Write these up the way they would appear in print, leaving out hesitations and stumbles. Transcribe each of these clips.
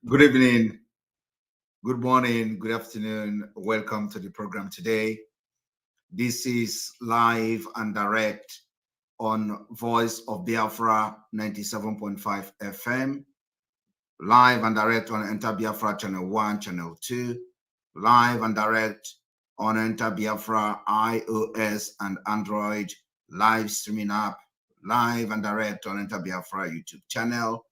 Good evening, good morning, good afternoon. Welcome to the program today. This is live and direct on Voice of Biafra 97.5 FM, live and direct on Enter Biafra Channel 1, Channel 2, live and direct on Enter Biafra iOS and Android live streaming app, live and direct on Enter Biafra YouTube channel,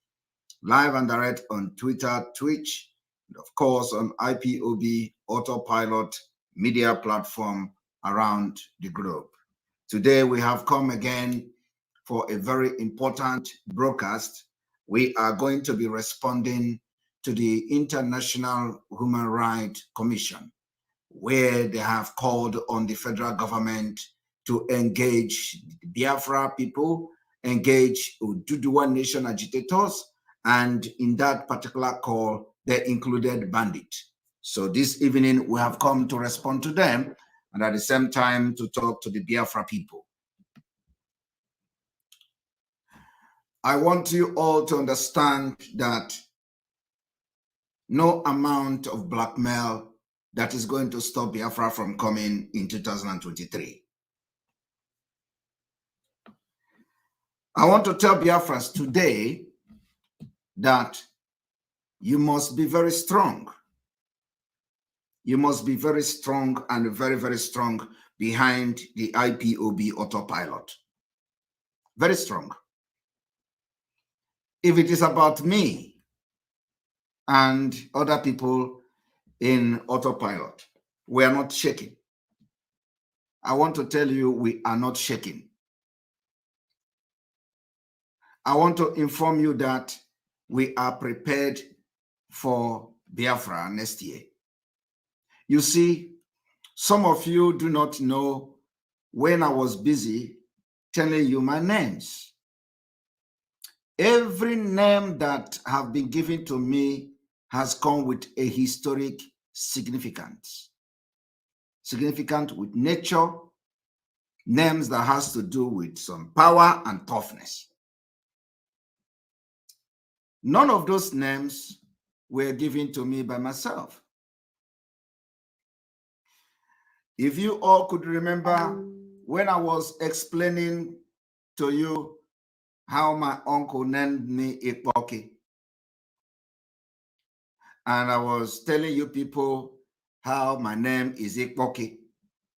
live and direct on Twitter, Twitch, and of course on IPOB Autopilot media platform around the globe. Today we have come again for a very important broadcast. We are going to be responding to the International Human Rights Commission, where they have called on the federal government to engage Biafra people, engage Ududuwa Nation agitators, and in that particular call, they included bandits. So this evening, we have come to respond to them and at the same time to talk to the Biafra people. I want you all to understand that no amount of blackmail that is going to stop Biafra from coming in 2023. I want to tell Biafrans today that you must be very strong. You must be very strong and very, very strong behind the IPOB autopilot. Very strong. If it is about me and other people in autopilot, we are not shaking. I want to tell you, we are not shaking. I want to inform you that we are prepared for Biafra next year. You see, some of you do not know when I was busy telling you my names. Every name that have been given to me has come with a historic significance. Significant with nature, names that has to do with some power and toughness. None of those names were given to me by myself. If you all could remember when I was explaining to you how my uncle named me Ekpa, and I was telling you people how my name is Ekpa,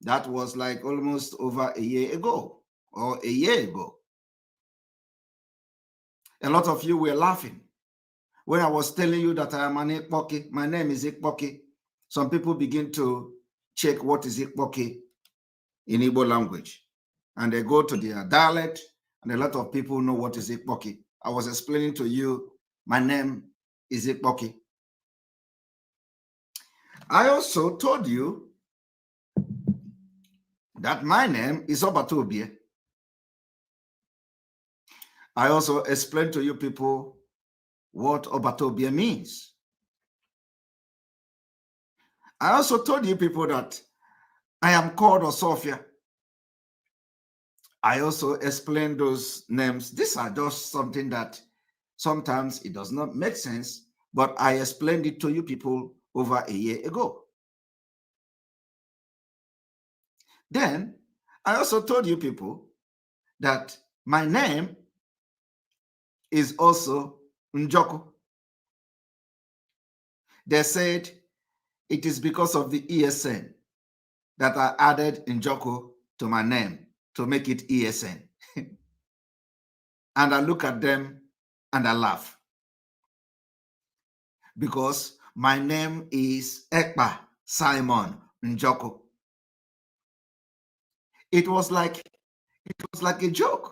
that was like almost over a year ago or a year ago. A lot of you were laughing when I was telling you that I am an Ekpa, my name is Ekpa. Some people begin to check what is Ekpa in Igbo language, and they go to their dialect, and a lot of people know what is Ekpa. I was explaining to you, my name is Ekpa. I also told you that my name is Obatobie. I also explained to you people what Obatobie means. I also told you people that I am called Osofia. I also explained those names. These are just something that sometimes it does not make sense, but I explained it to you people over a year ago. Then I also told you people that my name is also Njoku. They said it is because of the ESN that I added Njoku to my name to make it ESN. And I look at them and I laugh. Because my name is Ekpa Simon Njoku. It was like a joke.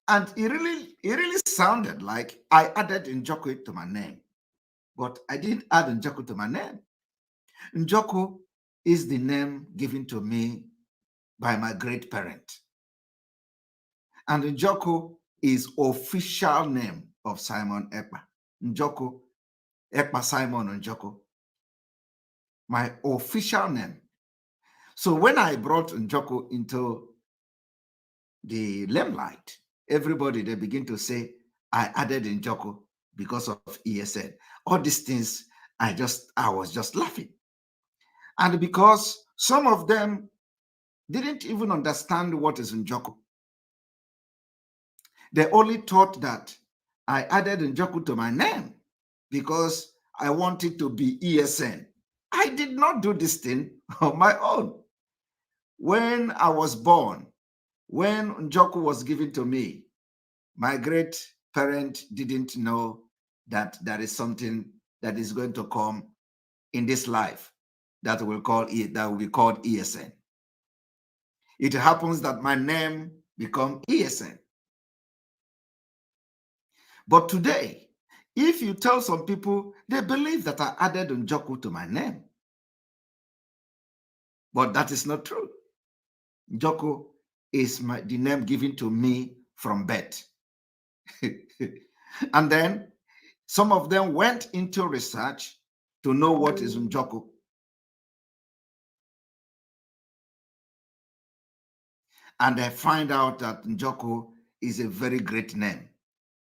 And it really sounded like I added Njoku to my name. But I didn't add Njoku to my name. Njoku is the name given to me by my great parent. And Njoku is official name of Simon Ekpa. Njoku, Ekpa Simon Njoku. My official name. So when I brought Njoku into the limelight, everybody, they begin to say, I added Njoku because of ESN. All these things, I was just laughing. And because some of them didn't even understand what is Njoku. They only thought that I added Njoku to my name because I wanted to be ESN. I did not do this thing on my own. When I was born, when Njoku was given to me, my great parent didn't know that there is something that is going to come in this life that will be called ESN. It happens that my name become ESN. But today, if you tell some people, they believe that I added Njoku to my name. But that is not true. Njoku is the name given to me from birth. And then some of them went into research to know what is Njoku. And they find out that Njoku is a very great name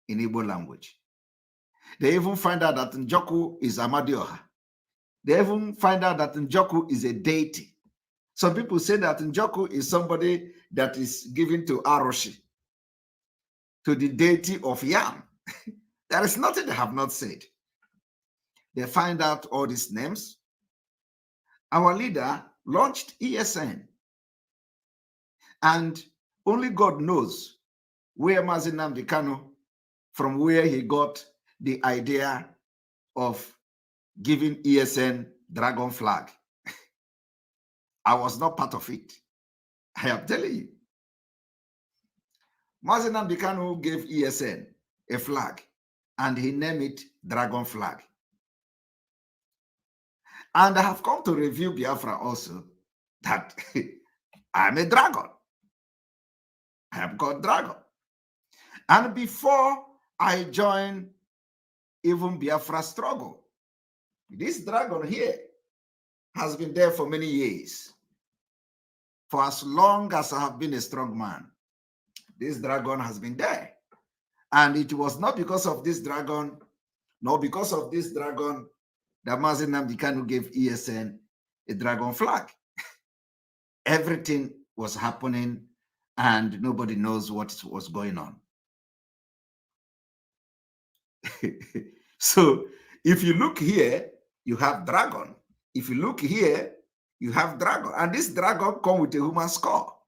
in Igbo language. They even find out that Njoku is Amadioha. They even find out that Njoku is a deity. Some people say that Njoku is somebody that is given to Aroshi, to the deity of Yam. There is nothing they have not said. They find out all these names. Our leader launched ESN. And only God knows where Mazi Nnamdi Kanu, from where he got the idea of giving ESN dragon flag. I was not part of it. I am telling you. Mazi Nnamdi Kanu gave ESN a flag and he named it dragon flag. And I have come to review Biafra also that I'm a dragon. I am called dragon. And before I joined even Biafra struggle, this dragon here has been there for many years. For as long as I have been a strong man, this dragon has been there. And it was not because of this dragon, nor because of this dragon, that Mazi Nnamdi Kanu gave ESN a dragon flag. Everything was happening and nobody knows what was going on. So if you look here, you have dragon. If you look here, you have dragon. And this dragon comes with a human skull.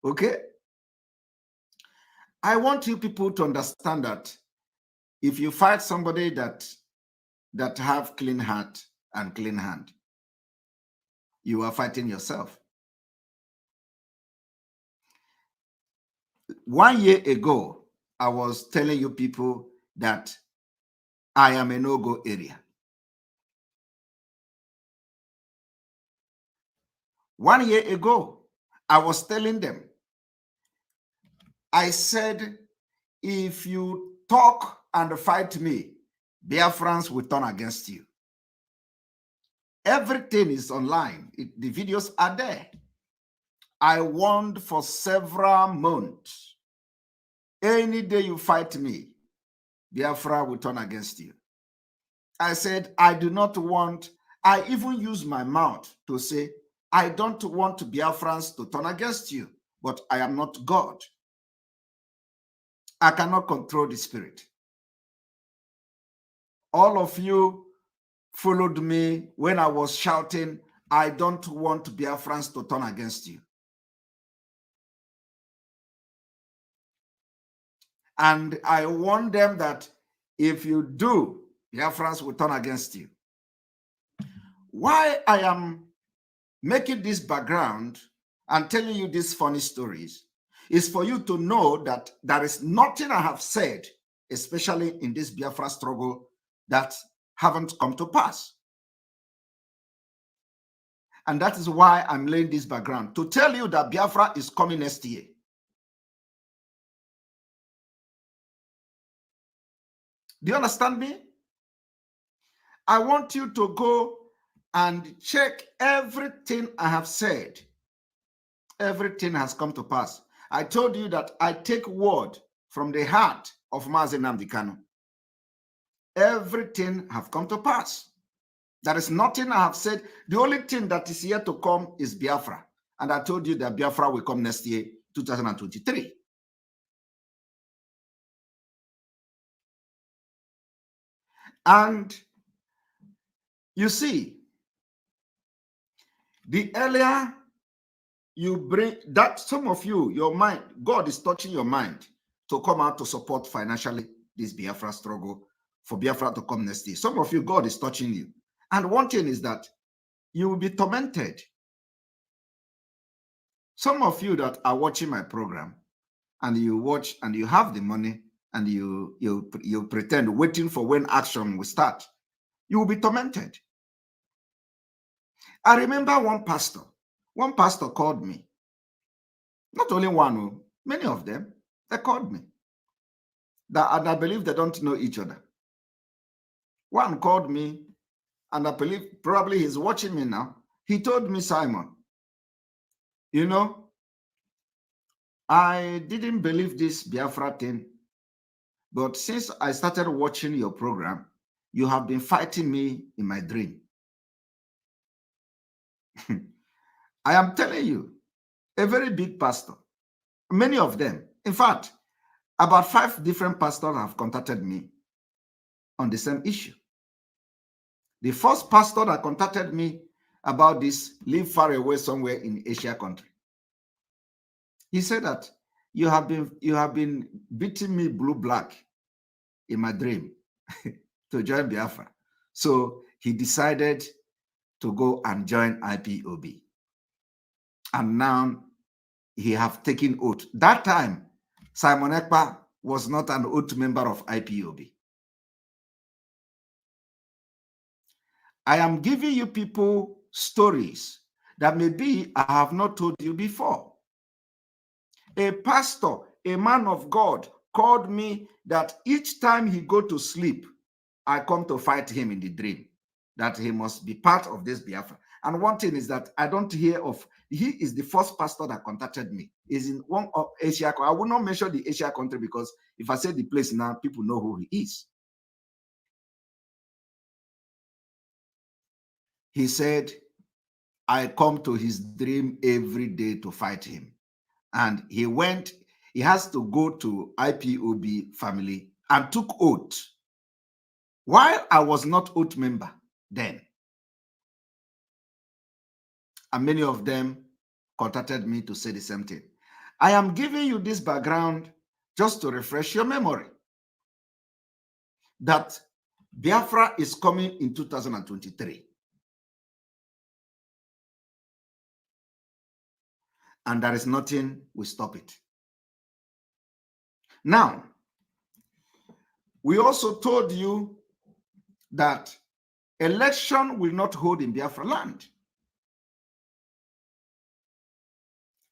Okay? I want you people to understand that if you fight somebody that have clean heart and clean hand, you are fighting yourself. 1 year ago, I was telling you people that I am a no-go area. 1 year ago, I was telling them, I said, if you talk and fight me, Biafrans will turn against you. Everything is online. The videos are there. I warned for several months. Any day you fight me, Biafra will turn against you. I said, I do not want, I even use my mouth to say, I don't want Biafrans to turn against you, but I am not God. I cannot control the spirit. All of you followed me when I was shouting, I don't want Biafrans to turn against you. And I warned them that if you do, Biafrans will turn against you. Why I am making this background and telling you these funny stories is for you to know that there is nothing I have said, especially in this Biafra struggle, that haven't come to pass. And that is why I'm laying this background, to tell you that Biafra is coming next year. Do you understand me? I want you to go and check everything I have said. Everything has come to pass. I told you that I take word from the heart of Mazi Nnamdi Kanu. everything have come to pass. There is nothing I have said. The only thing that is yet to come is Biafra. And I told you that Biafra will come next year, 2023. And you see, the earlier you bring that, some of you, your mind, God is touching your mind to come out to support financially this Biafra struggle for Biafra to come next year. Some of you, God is touching you. And one thing is that you will be tormented. Some of you that are watching my program and you watch and you have the money and you pretend waiting for when action will start, you will be tormented. I remember one pastor called me. Not only one, many of them, they called me. And I believe they don't know each other. One called me, and I believe probably he's watching me now. He told me, Simon, you know, I didn't believe this Biafra thing, but since I started watching your program, you have been fighting me in my dream. I am telling you, a very big pastor, many of them, in fact, about 5 different pastors have contacted me on the same issue. The first pastor that contacted me about this live far away somewhere in Asia country. He said that you have been beating me blue black in my dream to join Biafra. So he decided to go and join IPOB. And now he have taken oath. That time, Simon Ekpa was not an oath member of IPOB. I am giving you people stories that maybe I have not told you before. A pastor, a man of God, called me that each time he go to sleep, I come to fight him in the dream, that he must be part of this Biafra. And one thing is that I don't hear of, he is the first pastor that contacted me. Is in one of Asia. I will not mention the Asia country because if I say the place now, people know who he is. He said, I come to his dream every day to fight him. And he has to go to IPOB family and took oath. While I was not oath member then. And many of them contacted me to say the same thing. I am giving you this background just to refresh your memory that Biafra is coming in 2023. And there is nothing will stop it. Now, we also told you that election will not hold in Biafra land.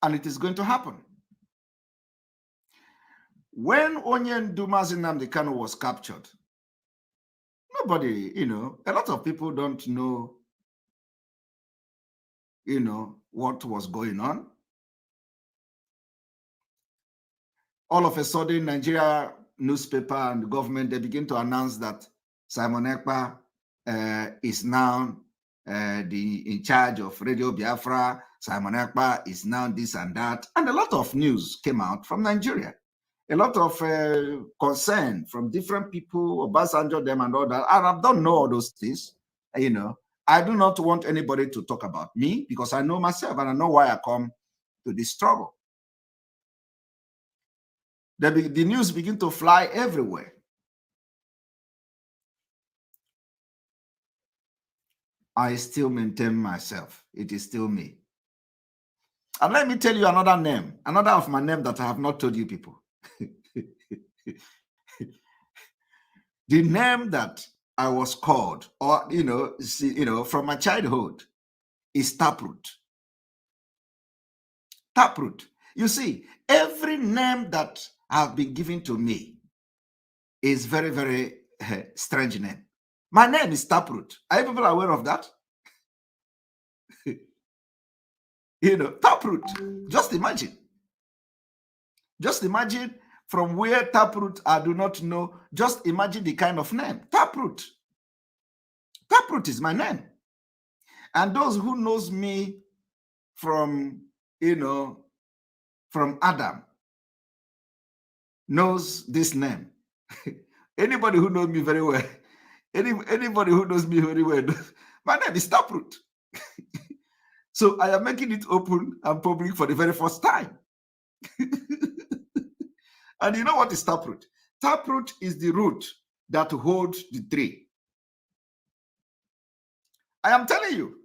And it is going to happen. When Onyendu Nnamdi Kanu was captured, nobody, a lot of people don't know, what was going on. All of a sudden, Nigeria newspaper and the government, they begin to announce that Simon Ekpa is now in charge of Radio Biafra. Simon Ekpa is now this and that. And a lot of news came out from Nigeria. A lot of concern from different people, Obasanjo, them and all that. And I don't know all those things, I do not want anybody to talk about me because I know myself and I know why I come to this struggle. The news begin to fly everywhere. I still maintain myself. It is still me. And let me tell you another name, another of my name that I have not told you people. The name that I was called, or from my childhood, is Taproot. Taproot. You see, every name that have been given to me is very, very strange name. My name is Taproot. Are you people aware of that? Taproot. Just imagine. Just imagine from where Taproot, I do not know. Just imagine the kind of name. Taproot. Taproot is my name. And those who knows me from, from Adam knows this name. Anybody who knows me very well, anybody who knows me very well, my name is Taproot. So I am making it open and public for the very first time. And you know what is taproot? Taproot is the root that holds the tree. I am telling you,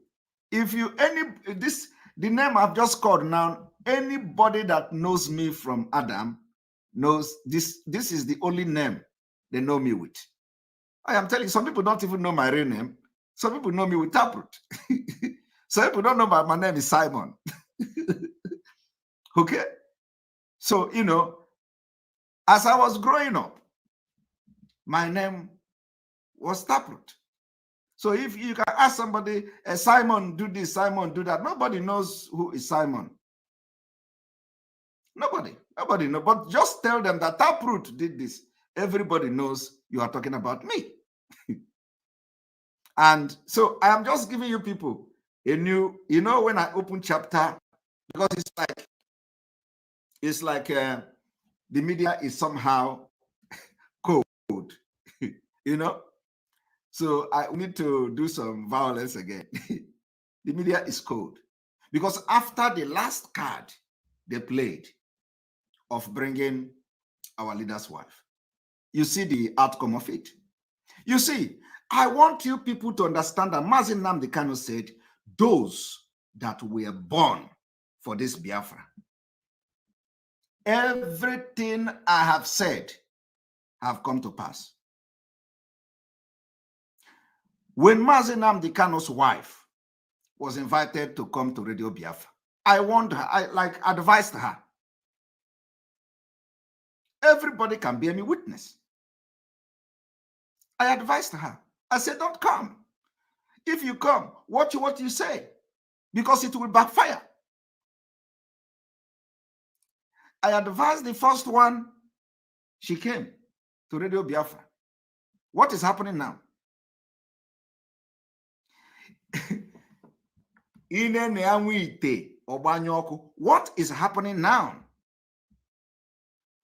if you the name I've just called now, anybody that knows me from Adam knows this is the only name they know me with. I am telling you, some people don't even know my real name. Some people know me with Taproot. Some people don't know my name is Simon. Okay? So, as I was growing up, my name was Taproot. So if you can ask somebody, Simon, do this, Simon, do that, nobody knows who is Simon. Nobody knows. But just tell them that Taproot did this. Everybody knows you are talking about me. And so I am just giving you people a new, when I open chapter, because it's like the media is somehow cold, So I need to do some violence again. The media is cold. Because after the last card they played of bringing our leader's wife, you see the outcome of it. You see, I want you people to understand that Mazi Nnamdi Kanu said, those that were born for this Biafra, everything I have said have come to pass. When Mazi Nnamdi Kanu's wife was invited to come to Radio Biafra, I warned her, I advised her. Everybody can bear me witness. I advised her. I said, don't come. If you come, watch what you say, because it will backfire. I advised the first one, she came to Radio Biafra. What is happening now? What is happening now?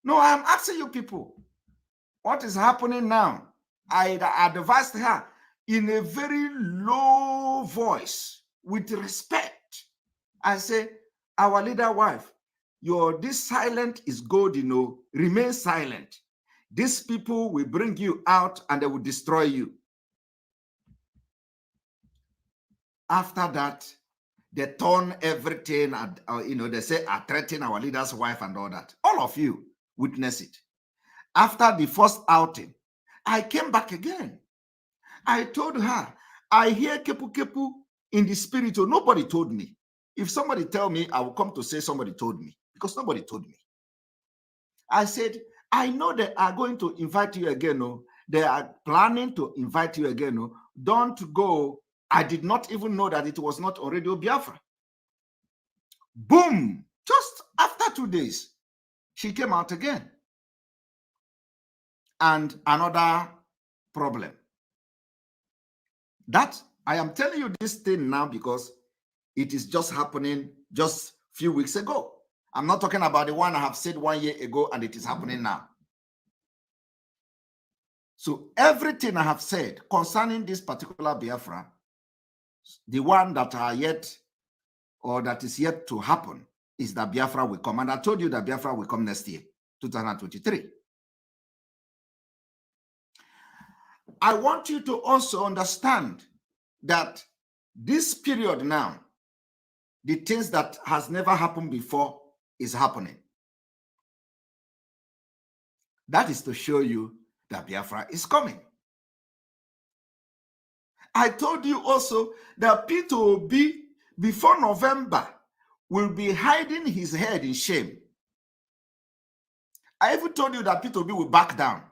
No, I am asking you people, what is happening now? I advised her in a very low voice, with respect. I say, our leader wife, this silent is good, remain silent. These people will bring you out and they will destroy you. After that, they turn everything, they say, I threaten our leader's wife and all that. All of you witness it. After the first outing, I came back again. I told her, I hear kepu kepu in the spirit. Nobody told me. If somebody tell me, I will come to say somebody told me, because nobody told me. I said, I know they are going to invite you again. They are planning to invite you again. Don't go. I did not even know that it was not on Radio Biafra. Boom! Just after 2 days, she came out again. And another problem. That I am telling you this thing now because it is just happening just a few weeks ago. I'm not talking about the one I have said 1 year ago and it is happening now. So everything I have said concerning this particular Biafra, the one that are yet, or that is yet to happen, is that Biafra will come. And I told you that Biafra will come next year, 2023. I want you to also understand that this period now, the things that has never happened before is happening. That is to show you that Biafra is coming. I told you also that Peter Obi, before November, will be hiding his head in shame. I even told you that Peter Obi will back down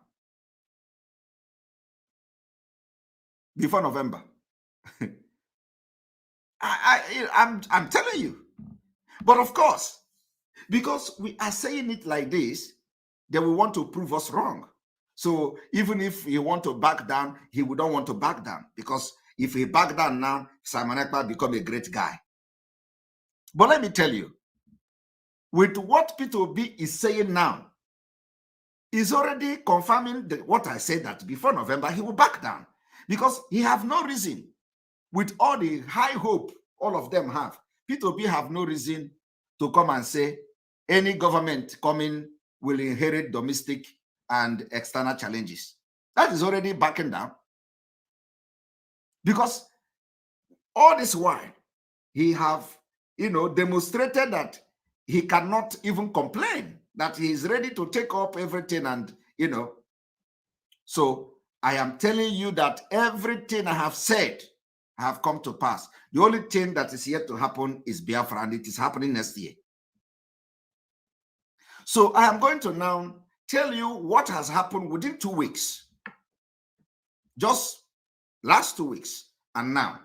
before November. I'm telling you. But of course, because we are saying it like this, they will want to prove us wrong. So even if he want to back down, he would not want to back down, because if he back down now, Simon Ekpa become a great guy. But let me tell you, with what P2B is saying now, is already confirming what I said, that before November, he will back down, because he have no reason, with all the high hope all of them have, P2B have no reason to come and say any government coming will inherit domestic and external challenges. That is already backing down. Because all this while, he have, demonstrated that he cannot even complain, that he is ready to take up everything and, So I am telling you that everything I have said have come to pass. The only thing that is yet to happen is Biafra, and it is happening next year. So I am going to now tell you what has happened within 2 weeks. Just last 2 weeks and now.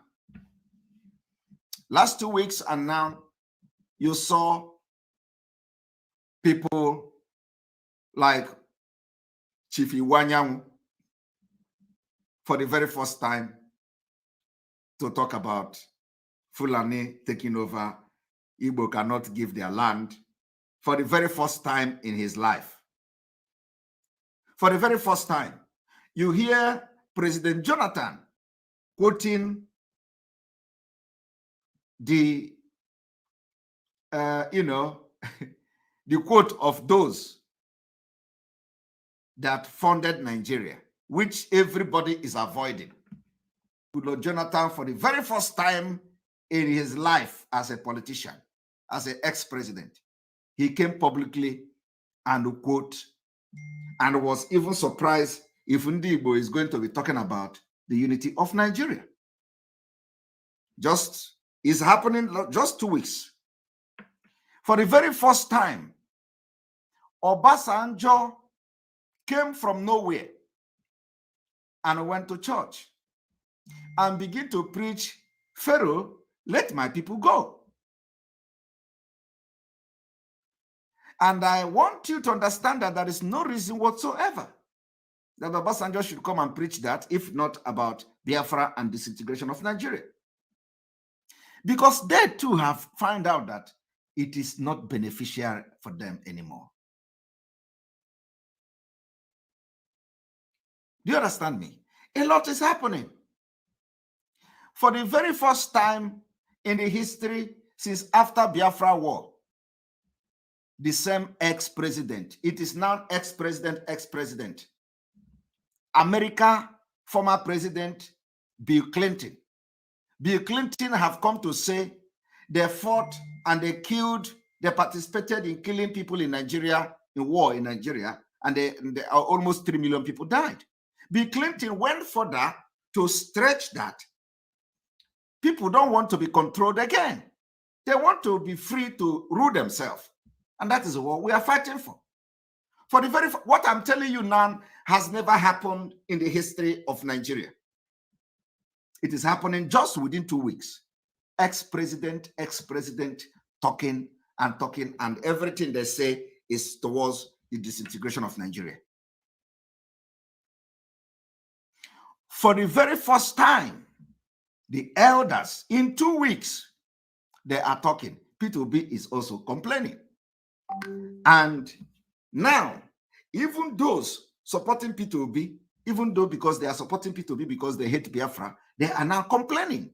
Last 2 weeks and now, you saw people like Chief Iwanyang for the very first time to talk about Fulani taking over. Igbo cannot give their land, for the very first time in his life. For the very first time, you hear President Jonathan quoting the, the quote of those that founded Nigeria, which everybody is avoiding. Jonathan, for the very first time in his life as a politician, as an ex-president, he came publicly and quote, and was even surprised if Ndibo is going to be talking about the unity of Nigeria. Just is happening just 2 weeks. For the very first time, Obasanjo came from nowhere and went to church and began to preach, Pharaoh, let my people go. And I want you to understand that there is no reason whatsoever that Obasanjo should come and preach that, if not about Biafra and disintegration of Nigeria. Because they too have found out that it is not beneficial for them anymore. Do you understand me? A lot is happening. For the very first time in the history since after Biafra War, the same ex-president, it is now ex-president, America, former president Bill Clinton. Bill Clinton have come to say they fought and they killed, they participated in killing people in Nigeria, in war in Nigeria, and they almost 3 million people died. Bill Clinton went further to stretch that. People don't want to be controlled again. They want to be free to rule themselves. And that is what we are fighting for. For the very, what I'm telling you now has never happened in the history of Nigeria. It is happening just within 2 weeks. Ex-president talking, and everything they say is towards the disintegration of Nigeria. For the very first time, the elders, in 2 weeks, they are talking. P2B is also complaining. And now, even those supporting P2B, even though because they are supporting P2B because they hate Biafra, they are now complaining.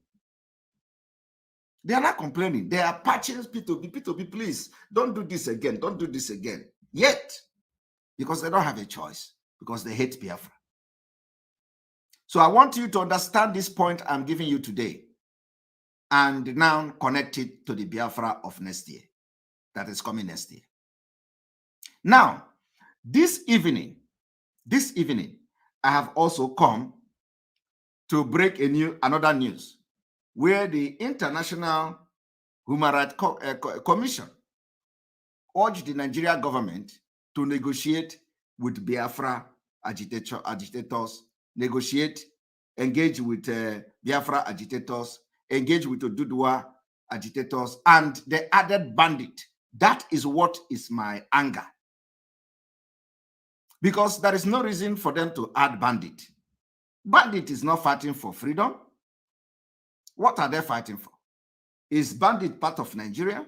They are not complaining. They are patching P2B. P2B, please, don't do this again. Don't do this again. Yet, because they don't have a choice, because they hate Biafra. So I want you to understand this point I'm giving you today, and now connect it to the Biafra of next year, that is coming next year. Now, this evening, I have also come to break another news, where the International Human Rights Commission urged the Nigerian government to negotiate with Biafra agitators, engage with Biafra agitators, engage with Oduduwa agitators, and the added bandit. That is what is my anger. because there is no reason for them to add bandit. Bandit is not fighting for freedom. What are they fighting for? Is bandit part of Nigeria?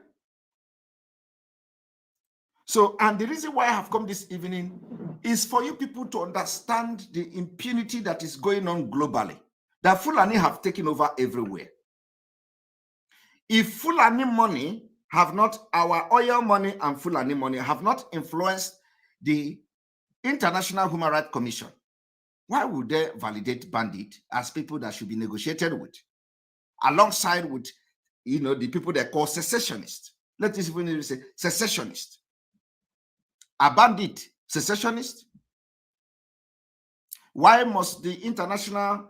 So, and the reason why I have come this evening is for you people to understand the impunity that is going on globally, that Fulani have taken over everywhere. If Fulani money have not, our oil money and Fulani money have not influenced the International Human Rights Commission, why would they validate bandit as people that should be negotiated with, alongside with, the people they call secessionists? Let us even say secessionists. A bandit secessionist? Why must the International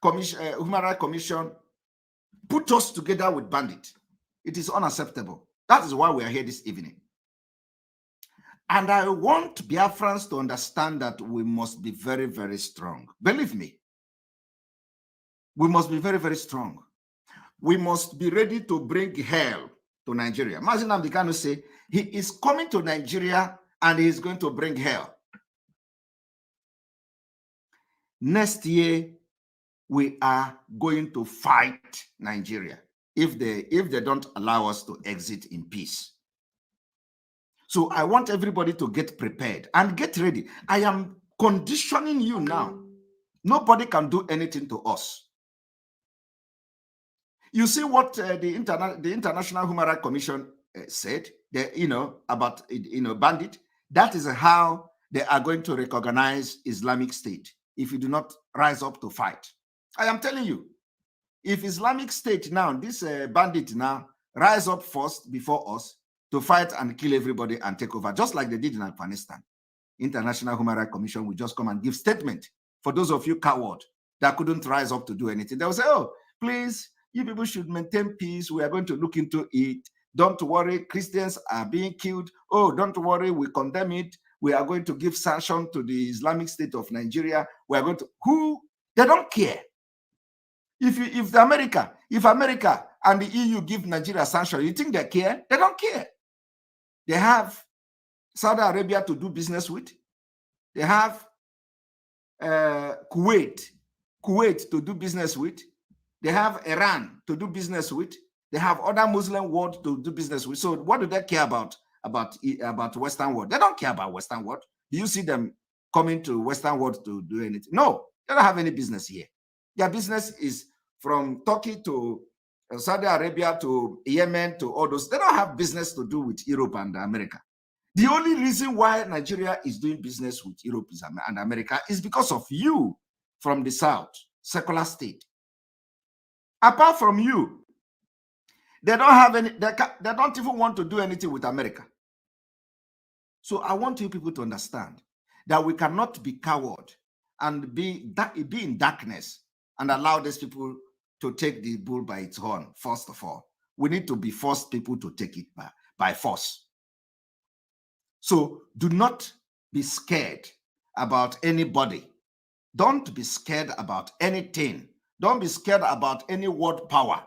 Human Rights Commission put us together with bandit? It is unacceptable. That is why we are here this evening. And I want Biafrans to understand that we must be very, very strong. Believe me, we must be very, very strong. We must be ready to bring hell to Nigeria. Mazi Nnamdi Kanu say he is coming to Nigeria and he is going to bring hell. Next year, we are going to fight Nigeria if they don't allow us to exit in peace. So I want everybody to get prepared and get ready. I am conditioning you now. Nobody can do anything to us. You see what the International Human Rights Commission said, about bandit. That is how they are going to recognize Islamic State if you do not rise up to fight. I am telling you, if Islamic State now, this bandit now, rise up first before us to fight and kill everybody and take over, just like they did in Afghanistan, International Human Rights Commission will just come and give statement. For those of you cowards that couldn't rise up to do anything, they will say, oh, please, you people should maintain peace. We are going to look into it. Don't worry, Christians are being killed. Oh, don't worry, we condemn it. We are going to give sanction to the Islamic State of Nigeria. We are going to, who? They don't care. If America and the EU give Nigeria sanction, you think they care? They don't care. They have Saudi Arabia to do business with. They have Kuwait to do business with. They have Iran to do business with. They have other Muslim world to do business with. So what do they care about Western world? They don't care about Western world. Do you see them coming to Western world to do anything? No, they don't have any business here. Their business is from Turkey to Saudi Arabia to Yemen to all those. They don't have business to do with Europe and America. The only reason why Nigeria is doing business with Europe and America is because of you from the South, secular state. Apart from you, they don't have any, they don't even want to do anything with America. So I want you people to understand that we cannot be coward and be in darkness and allow these people to take the bull by its horn. First of all, we need to be forced people to take it by force. So do not be scared about anybody. Don't be scared about anything. Don't be scared about any world power.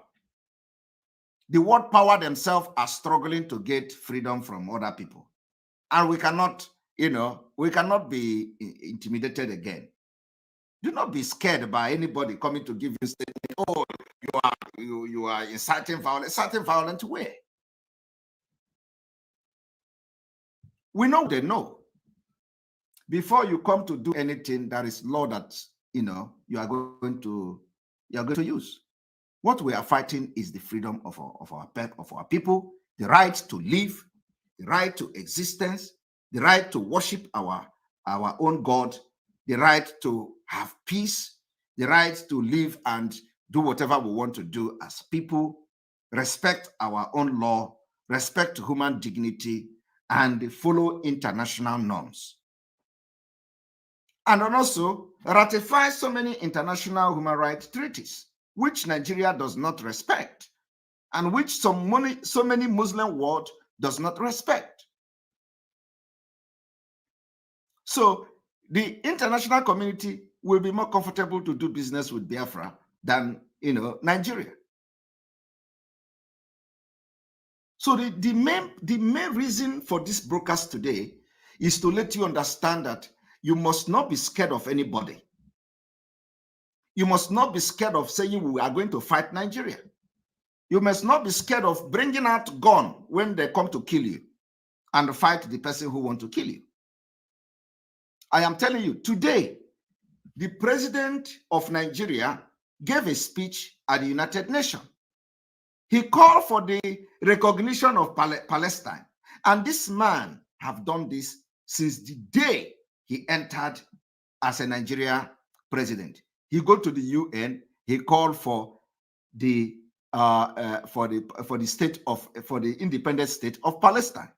The world power themselves are struggling to get freedom from other people. And we cannot, we cannot be intimidated again. Do not be scared by anybody coming to give you a statement, oh, you are inciting violence. Inciting violence where? We know they know. Before you come to do anything, there is law that you are going to use. What we are fighting is the freedom of our people, the right to live, the right to existence, the right to worship our own God, the right to have peace, the right to live and do whatever we want to do as people, respect our own law, respect human dignity, and follow international norms. And also ratify so many international human rights treaties, which Nigeria does not respect, and which so many Muslim world does not respect. So the international community will be more comfortable to do business with Biafra than Nigeria. So the main reason for this broadcast today is to let you understand that you must not be scared of anybody. You must not be scared of saying we are going to fight Nigeria. You must not be scared of bringing out gun when they come to kill you and fight the person who wants to kill you. I am telling you, today, the president of Nigeria gave a speech at the United Nations. He called for the recognition of Palestine. And this man have done this since the day he entered as a Nigeria president. He go to the UN, he called for the independent state of Palestine.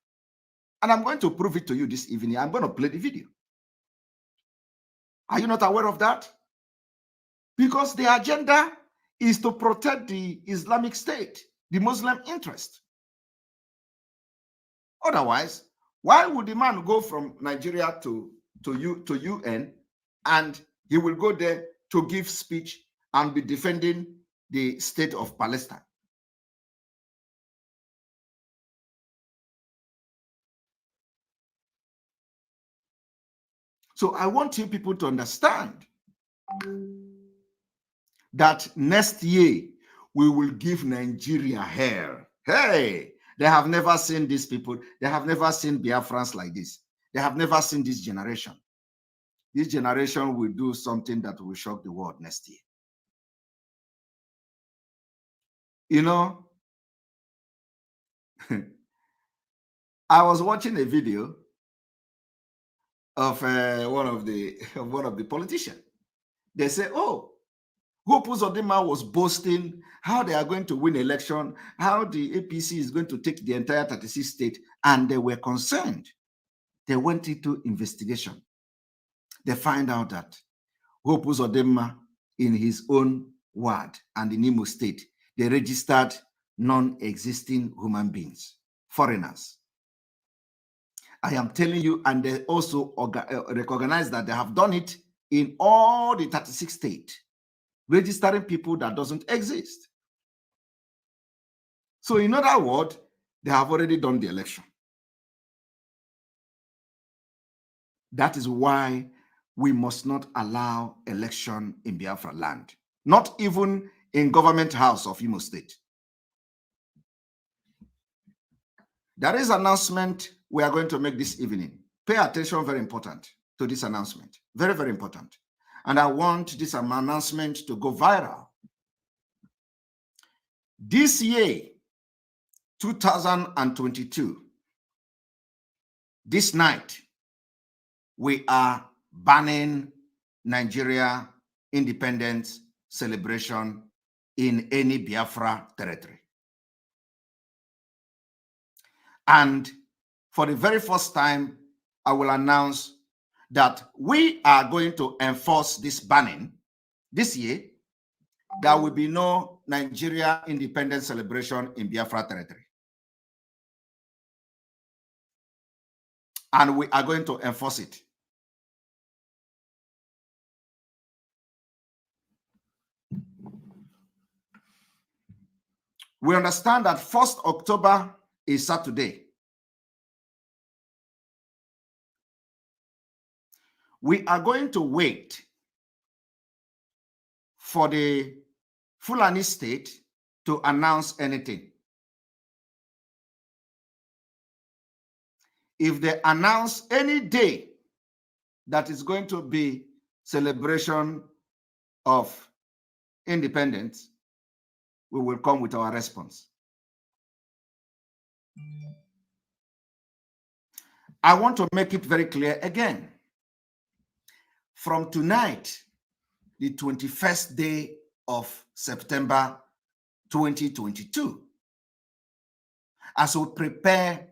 And I'm going to prove it to you this evening. I'm going to play the video. Are you not aware of that? Because the agenda is to protect the Islamic State, the Muslim interest. Otherwise, why would the man go from Nigeria to UN and he will go there to give speech and be defending the state of Palestine? So I want you people to understand that next year we will give Nigeria hell. Hey, they have never seen these people. They have never seen Biafrans like this. They have never seen this generation. This generation will do something that will shock the world next year. You know, I was watching a video of one of the politicians. They say, "Oh, Hope Uzodinma was boasting how they are going to win election, how the APC is going to take the entire 36 state, and they were concerned. They went into investigation. They find out that Hope Uzodinma, in his own word and in Imo State, they registered non-existing human beings, foreigners. I am telling you, and they also recognize that they have done it in all the 36 states, registering people that doesn't exist. So in other words, they have already done the election. That is why we must not allow election in Biafra land, not even in government house of Imo State. There is an announcement we are going to make this evening. Pay attention, very important, to this announcement. Very, very important. And I want this announcement to go viral. This year, 2022, this night, we are banning Nigeria independence celebration in any Biafra territory. And for the very first time, I will announce that we are going to enforce this banning this year. There will be no Nigeria independence celebration in Biafra territory. And we are going to enforce it. We understand that 1st October is Saturday. We are going to wait for the Fulani state to announce anything. If they announce any day that is going to be celebration of independence, we will come with our response. I want to make it very clear again. From tonight, the 21st day of September 2022, as we prepare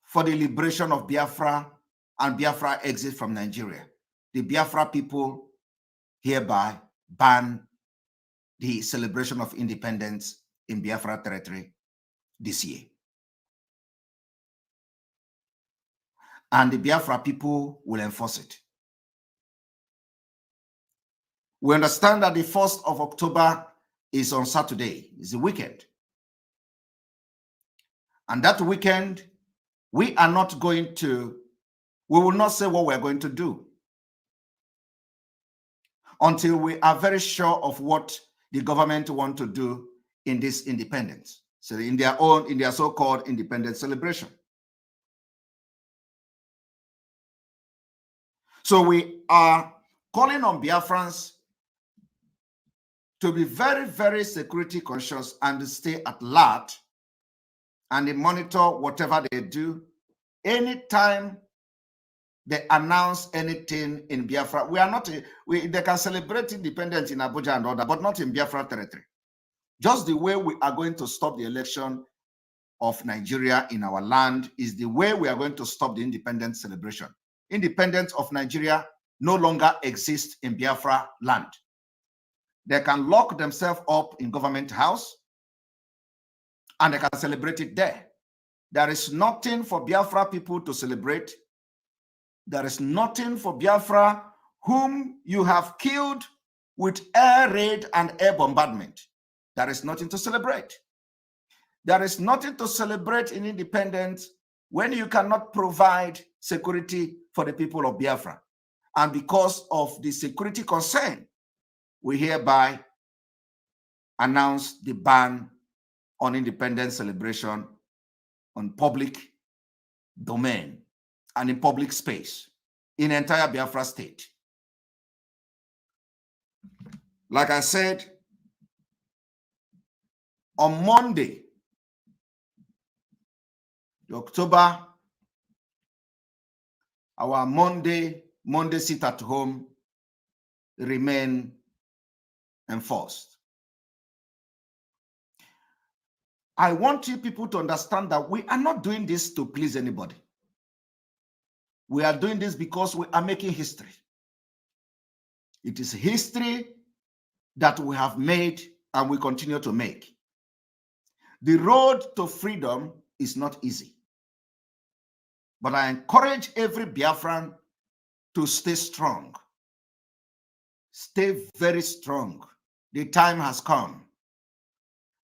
for the liberation of Biafra and Biafra exit from Nigeria, the Biafra people hereby ban the celebration of independence in Biafra territory this year. And the Biafra people will enforce it. We understand that the 1st of October is on Saturday, it's a weekend. And that weekend, we are not going to We will not say what we're going to do until we are very sure of what the government want to do in this independence. So in their so-called independence celebration. So we are calling on Biafrans to be very, very security conscious and stay alert and monitor whatever they do. Anytime they announce anything in Biafra, they can celebrate independence in Abuja and other, but not in Biafra territory. Just the way we are going to stop the election of Nigeria in our land is the way we are going to stop the independence celebration. Independence of Nigeria no longer exists in Biafra land. They can lock themselves up in government house and they can celebrate it there. There is nothing for Biafra people to celebrate. There is nothing for Biafra whom you have killed with air raid and air bombardment. There is nothing to celebrate. There is nothing to celebrate in independence when you cannot provide security for the people of Biafra. And because of the security concern, we hereby announce the ban on independence celebration on public domain and in public space in entire Biafra state. Like I said, on Monday, October, our Monday sit at home remain enforced. I want you people to understand that we are not doing this to please anybody. We are doing this because we are making history. It is history that we have made and we continue to make. The road to freedom is not easy. But I encourage every Biafran to stay strong. Stay very strong. The time has come.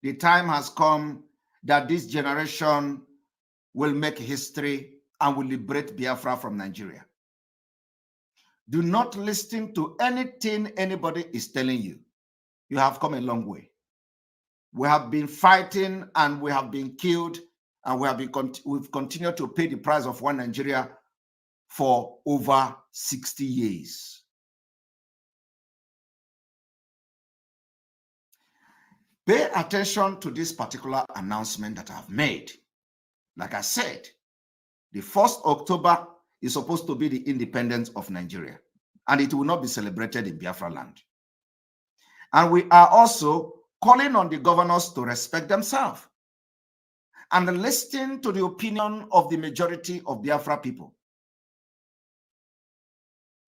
The time has come that this generation will make history and will liberate Biafra from Nigeria. Do not listen to anything anybody is telling you. You have come a long way. We have been fighting and we have been killed and we've continued to pay the price of one Nigeria for over 60 years. Pay attention to this particular announcement that I've made. Like I said, the 1st October is supposed to be the independence of Nigeria, and it will not be celebrated in Biafra land. And we are also calling on the governors to respect themselves and listen to the opinion of the majority of Biafra people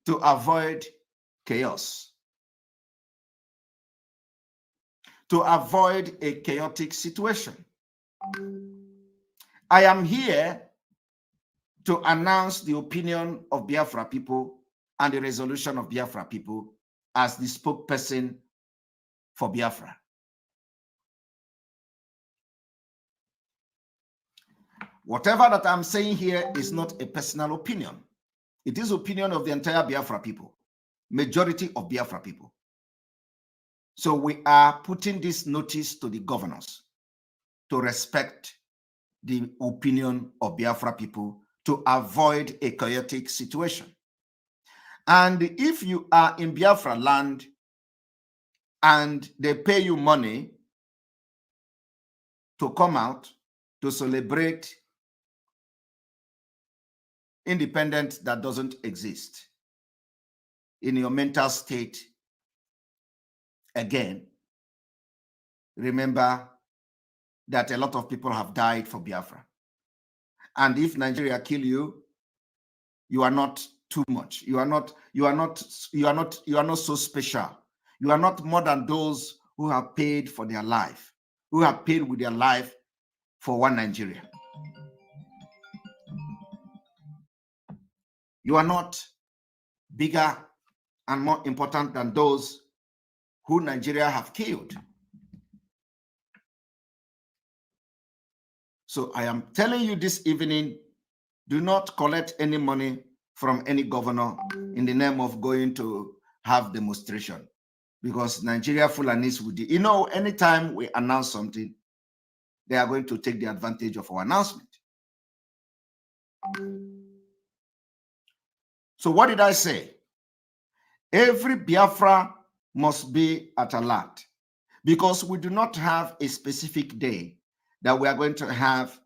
to avoid chaos, to avoid a chaotic situation. I am here to announce the opinion of Biafra people and the resolution of Biafra people as the spokesperson for Biafra. Whatever that I'm saying here is not a personal opinion. It is opinion of the entire Biafra people, majority of Biafra people. So we are putting this notice to the governors to respect the opinion of Biafra people to avoid a chaotic situation. And if you are in Biafra land and they pay you money to come out to celebrate independence that doesn't exist in your mental state, again, remember that a lot of people have died for Biafra. And if Nigeria kill you, you are not too much. You are not so special. You are not more than those who have paid for their life, who have paid with their life for one Nigeria. You are not bigger and more important than those who Nigeria have killed. So I am telling you this evening, do not collect any money from any governor in the name of going to have demonstration, because Nigeria Fulanis would, anytime we announce something, they are going to take the advantage of our announcement. So what did I say? Every Biafra must be at alert, because we do not have a specific day that we are going to have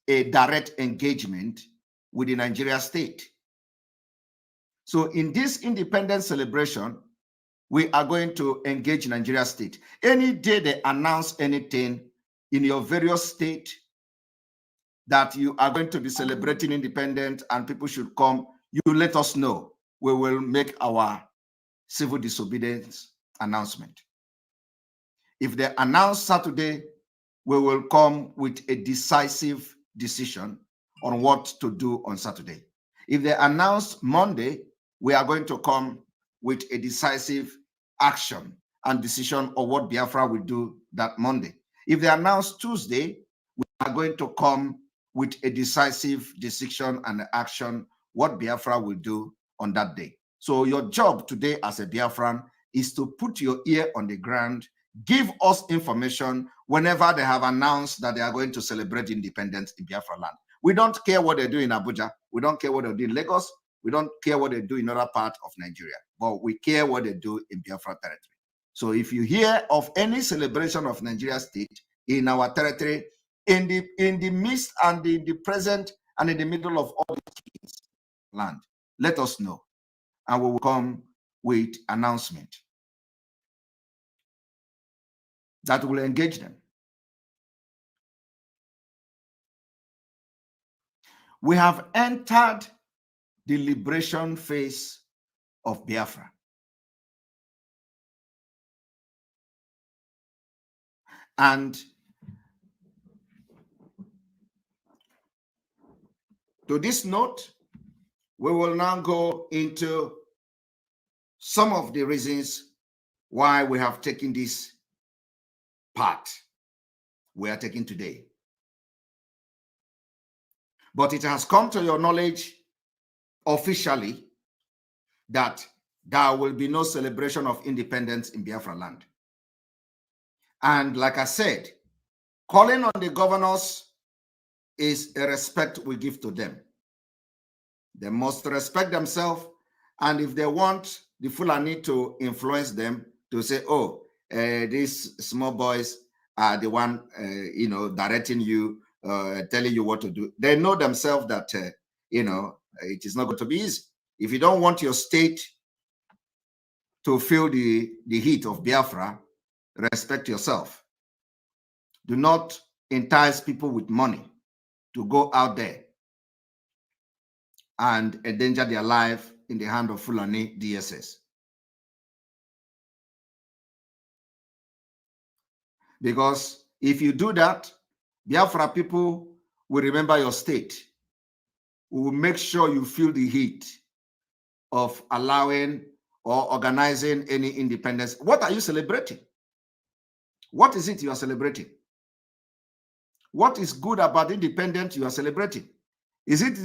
a direct engagement with the Nigeria state. So in this independence celebration, we are going to engage Nigeria state. Any day they announce anything in your various state that you are going to be celebrating independence and people should come, you let us know. We will make our civil disobedience announcement. If they announce Saturday, we will come with a decisive decision on what to do on Saturday. If they announce Monday, we are going to come with a decisive action and decision on what Biafra will do that Monday. If they announce Tuesday, we are going to come with a decisive decision and action what Biafra will do on that day. So your job today as a Biafran is to put your ear on the ground, give us information whenever they have announced that they are going to celebrate independence in Biafra land. We don't care what they do in Abuja. We don't care what they do in Lagos. We don't care what they do in other parts of Nigeria, but we care what they do in Biafra territory. So if you hear of any celebration of Nigeria state in our territory, in the midst and in the present and in the middle of all these land, let us know, and we will come with announcement that will engage them. We have entered the liberation phase of Biafra. And to this note, we will now go into some of the reasons why we have taken this path we are taking today. But it has come to your knowledge officially that there will be no celebration of independence in Biafra land. And like I said, calling on the governors is a respect we give to them. They must respect themselves, and if they want the Fulani to influence them to say, oh, these small boys are the one, directing you, telling you what to do, they know themselves that, it is not going to be easy. If you don't want your state to feel the heat of Biafra, respect yourself. Do not entice people with money to go out there and endanger their life in the hand of Fulani DSS. Because if you do that, Biafra people will remember your state. We will make sure you feel the heat of allowing or organizing any independence. What are you celebrating? What is it you are celebrating? What is good about independence you are celebrating? Is it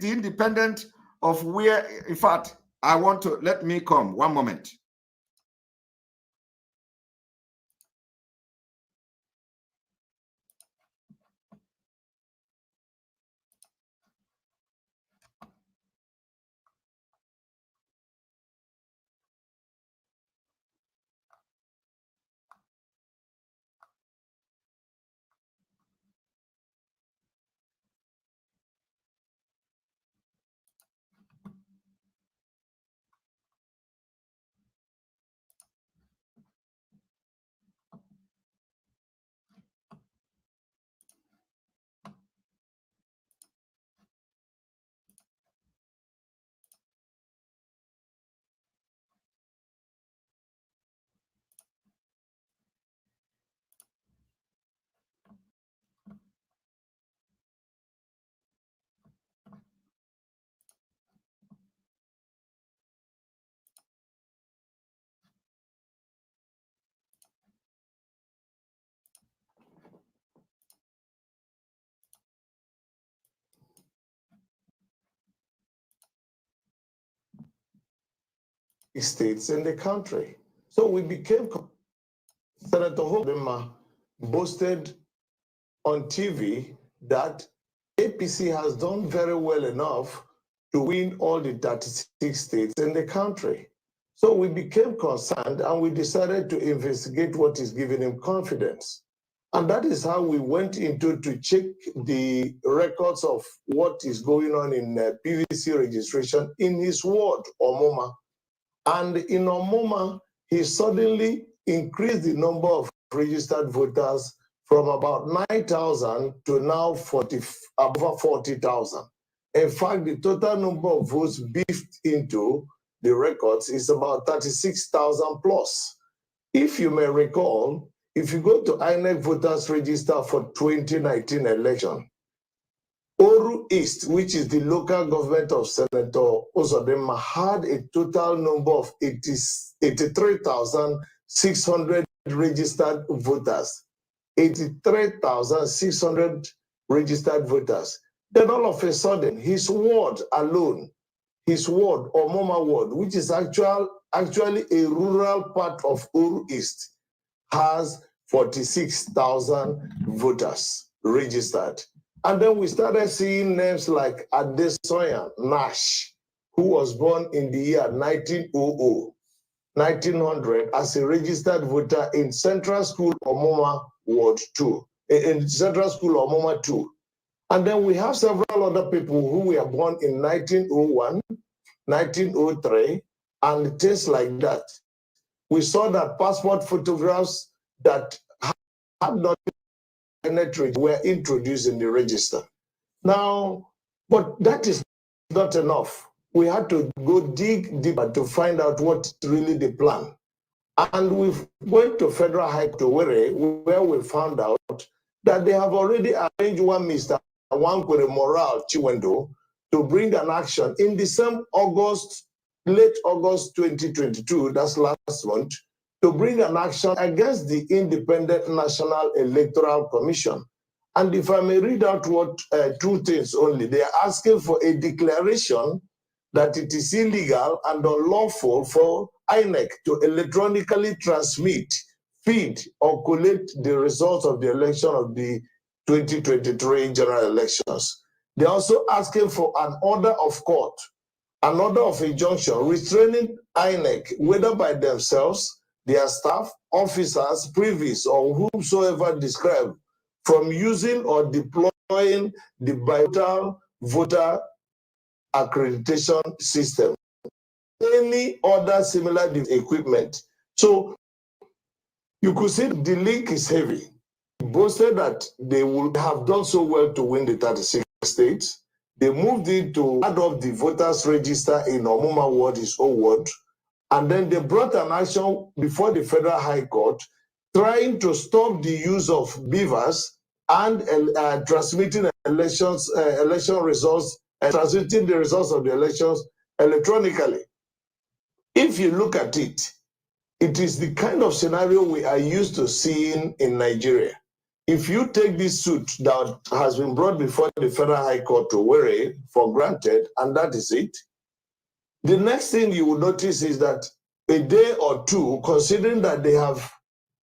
the independent of where, in fact, let me come, one moment. states in the country. So we became, Senator Hodema boasted on TV that APC has done very well enough to win all the 36 states in the country. So we became concerned and we decided to investigate what is giving him confidence. And that is how we went into to check the records of what is going on in PVC registration in his ward, Omoma. And in Omoma, he suddenly increased the number of registered voters from about 9,000 to now over 40,000. In fact, the total number of votes beefed into the records is about 36,000 plus. If you may recall, if you go to INEC voters register for 2019 election, Oru East, which is the local government of Senator Uzodinma, had a total number of 83,600 registered voters. 83,600 registered voters. Then all of a sudden, his ward alone, his ward, Omoma ward, which is actually a rural part of Oru East, has 46,000 voters registered. And then we started seeing names like Adesoya Nash, who was born in the year 1900 as a registered voter in Central School Omoma Ward 2, in Central School Omoma 2. And then we have several other people who were born in 1901, 1903, and things like that. We saw that passport photographs that had not been were introduced in the register. Now, but that is not enough. We had to go dig deeper to find out what really the plan. And we went to Federal High Court where we found out that they have already arranged one Mr. Wankore Moral Chiwendo to bring an action in the same August, late August 2022, that's last month, to bring an action against the Independent National Electoral Commission. And if I may read out what two things only, they are asking for a declaration that it is illegal and unlawful for INEC to electronically transmit, feed, or collect the results of the election of the 2023 general elections. They're also asking for an order of court, an order of injunction restraining INEC, whether by themselves, their staff, officers, privies, or whomsoever described, from using or deploying the vital voter accreditation system, any other similar equipment. So you could see the link is heavy. Boasted that they would have done so well to win the 36 states. They moved it to add up the voters register in Omoma Ward, his own ward, and then they brought an action before the Federal High Court trying to stop the use of beavers and transmitting election results and transmitting the results of the elections electronically. If you look at it, it is the kind of scenario we are used to seeing in Nigeria. If you take this suit that has been brought before the Federal High Court to Owerri for granted, and that is it, the next thing you will notice is that a day or two, considering that they have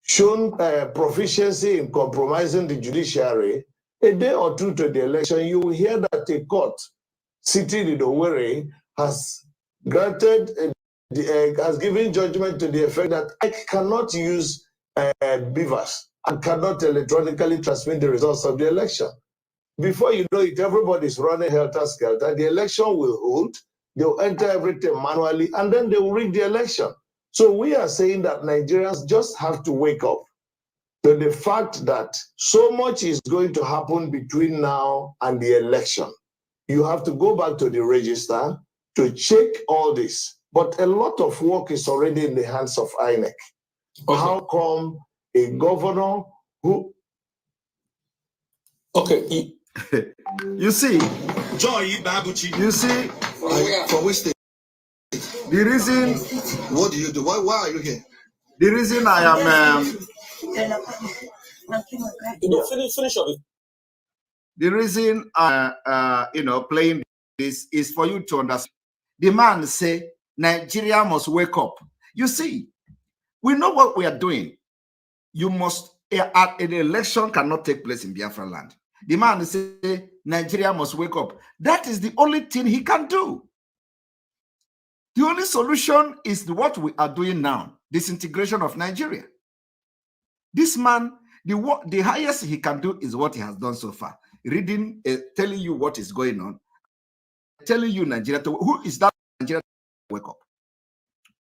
shown proficiency in compromising the judiciary, a day or two to the election, you will hear that a court sitting in Owerri has granted, has given judgment to the effect that I cannot use beavers and cannot electronically transmit the results of the election. Before you know it, everybody's running helter-skelter. The election will hold, they'll enter everything manually, and then they will rig the election. So we are saying that Nigerians just have to wake up to the fact that so much is going to happen between now and the election. You have to go back to the register to check all this. But a lot of work is already in the hands of INEC. Okay. How come a governor who... Okay. You see, you see, for which state? The reason... What do you do? Why are you here? The reason I am... finish up. The reason I, playing this is for you to understand. The man say, Nigeria must wake up. You see, we know what we are doing. You must, an election cannot take place in Biafra land. The man say Nigeria must wake up. That is the only thing he can do. The only solution is what we are doing now, disintegration of Nigeria. This man, the highest he can do is what he has done so far. Reading, telling you what is going on, telling you Nigeria, who is that Nigeria to wake up?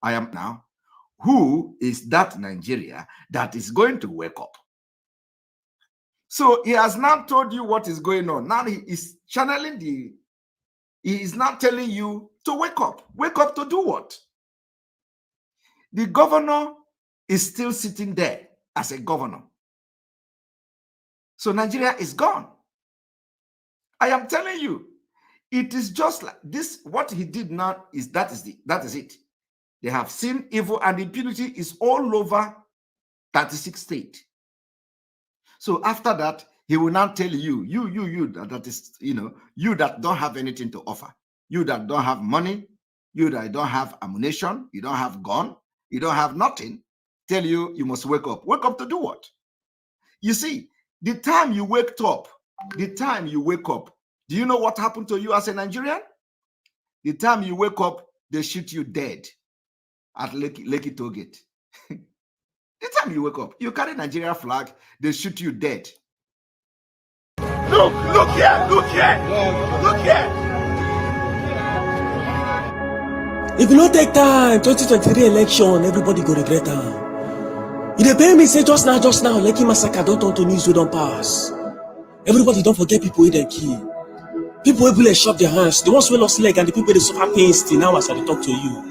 I am now. Who is that Nigeria that is going to wake up? So he has now told you what is going on. Now he is channeling he is now telling you to wake up. Wake up to do what? The governor is still sitting there as a governor. So Nigeria is gone. I am telling you, it is just like this. What he did now is that is it. They have seen evil, and impunity is all over 36 states. So after that, he will now tell you, that is, you that don't have anything to offer, you that don't have money, you that don't have ammunition, you don't have gun, you don't have nothing, tell you you must wake up. Wake up to do what? You see, the time you wake up, do you know what happened to you as a Nigerian? The time you wake up, they shoot you dead at Lekki Toll Gate. The time you wake up, you carry Nigeria flag, they shoot you dead. Look here. If you don't take time, 2023 election, everybody go regret them. You dey pay me say just now, Lekki massacre don't turn to news we don't pass. Everybody don't forget people with their key. People will bullet shop their hands. The ones who lost leg and the people they suffer pain still now as I talk to you.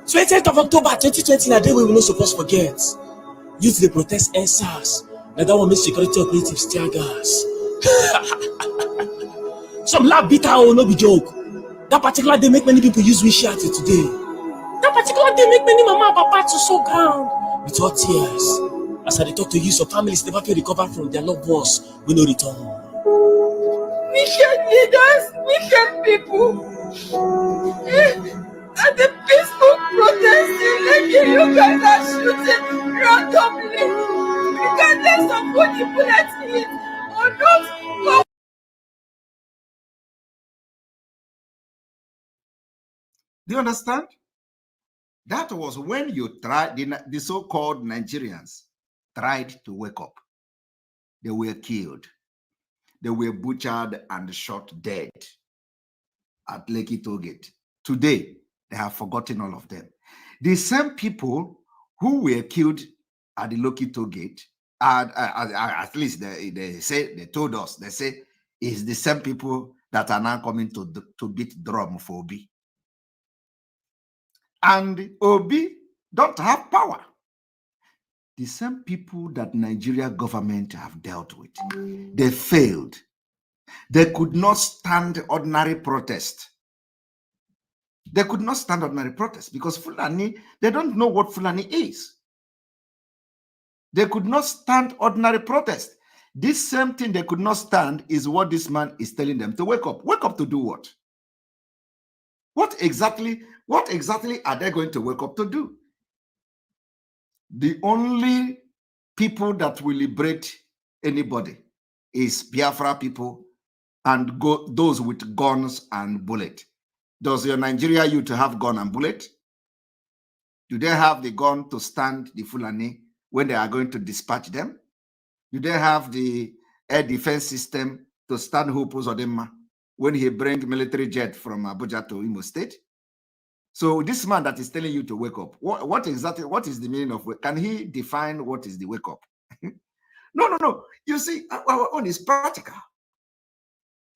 28th of October 2020, na day we will not supposed to forget. Youth they protest NSAS. Now that one make security operatives tear gas. Some lab bitter oh no be joke. That particular day make many people use wish till today. That particular day make many mama and papa to soak ground with hot tears. As I talk to you, some families never feel recover from their loved ones when no return. Wicked leaders, wicked people. And the peaceful protesting, like you guys are shooting randomly. Regardless of what the bullets hit or not. Do you understand? That was when you tried, the so-called Nigerians tried to wake up. They were killed. They were butchered and shot dead at Lekki Toll Gate. Today, they have forgotten all of them. The same people who were killed at the Lekki Toll Gate, at least they told us, they say, it's the same people that are now coming to beat drum for Obi. And Obi don't have power. The same people that Nigeria government have dealt with, they failed. They could not stand ordinary protest. They could not stand ordinary protest because Fulani, they don't know what Fulani is. They could not stand ordinary protest. This same thing they could not stand is what this man is telling them to wake up. Wake up to do what? What exactly are they going to wake up to do? The only people that will liberate anybody is Biafra people and those with guns and bullet. Does your Nigeria youth have gun and bullet? Do they have the gun to stand the Fulani when they are going to dispatch them? Do they have the air defense system to stand Hope Uzodinma when he brings military jet from Abuja to Imo State? So this man that is telling you to wake up, what is the meaning of wake? Can he define what is the wake up? No. You see, our own is practical.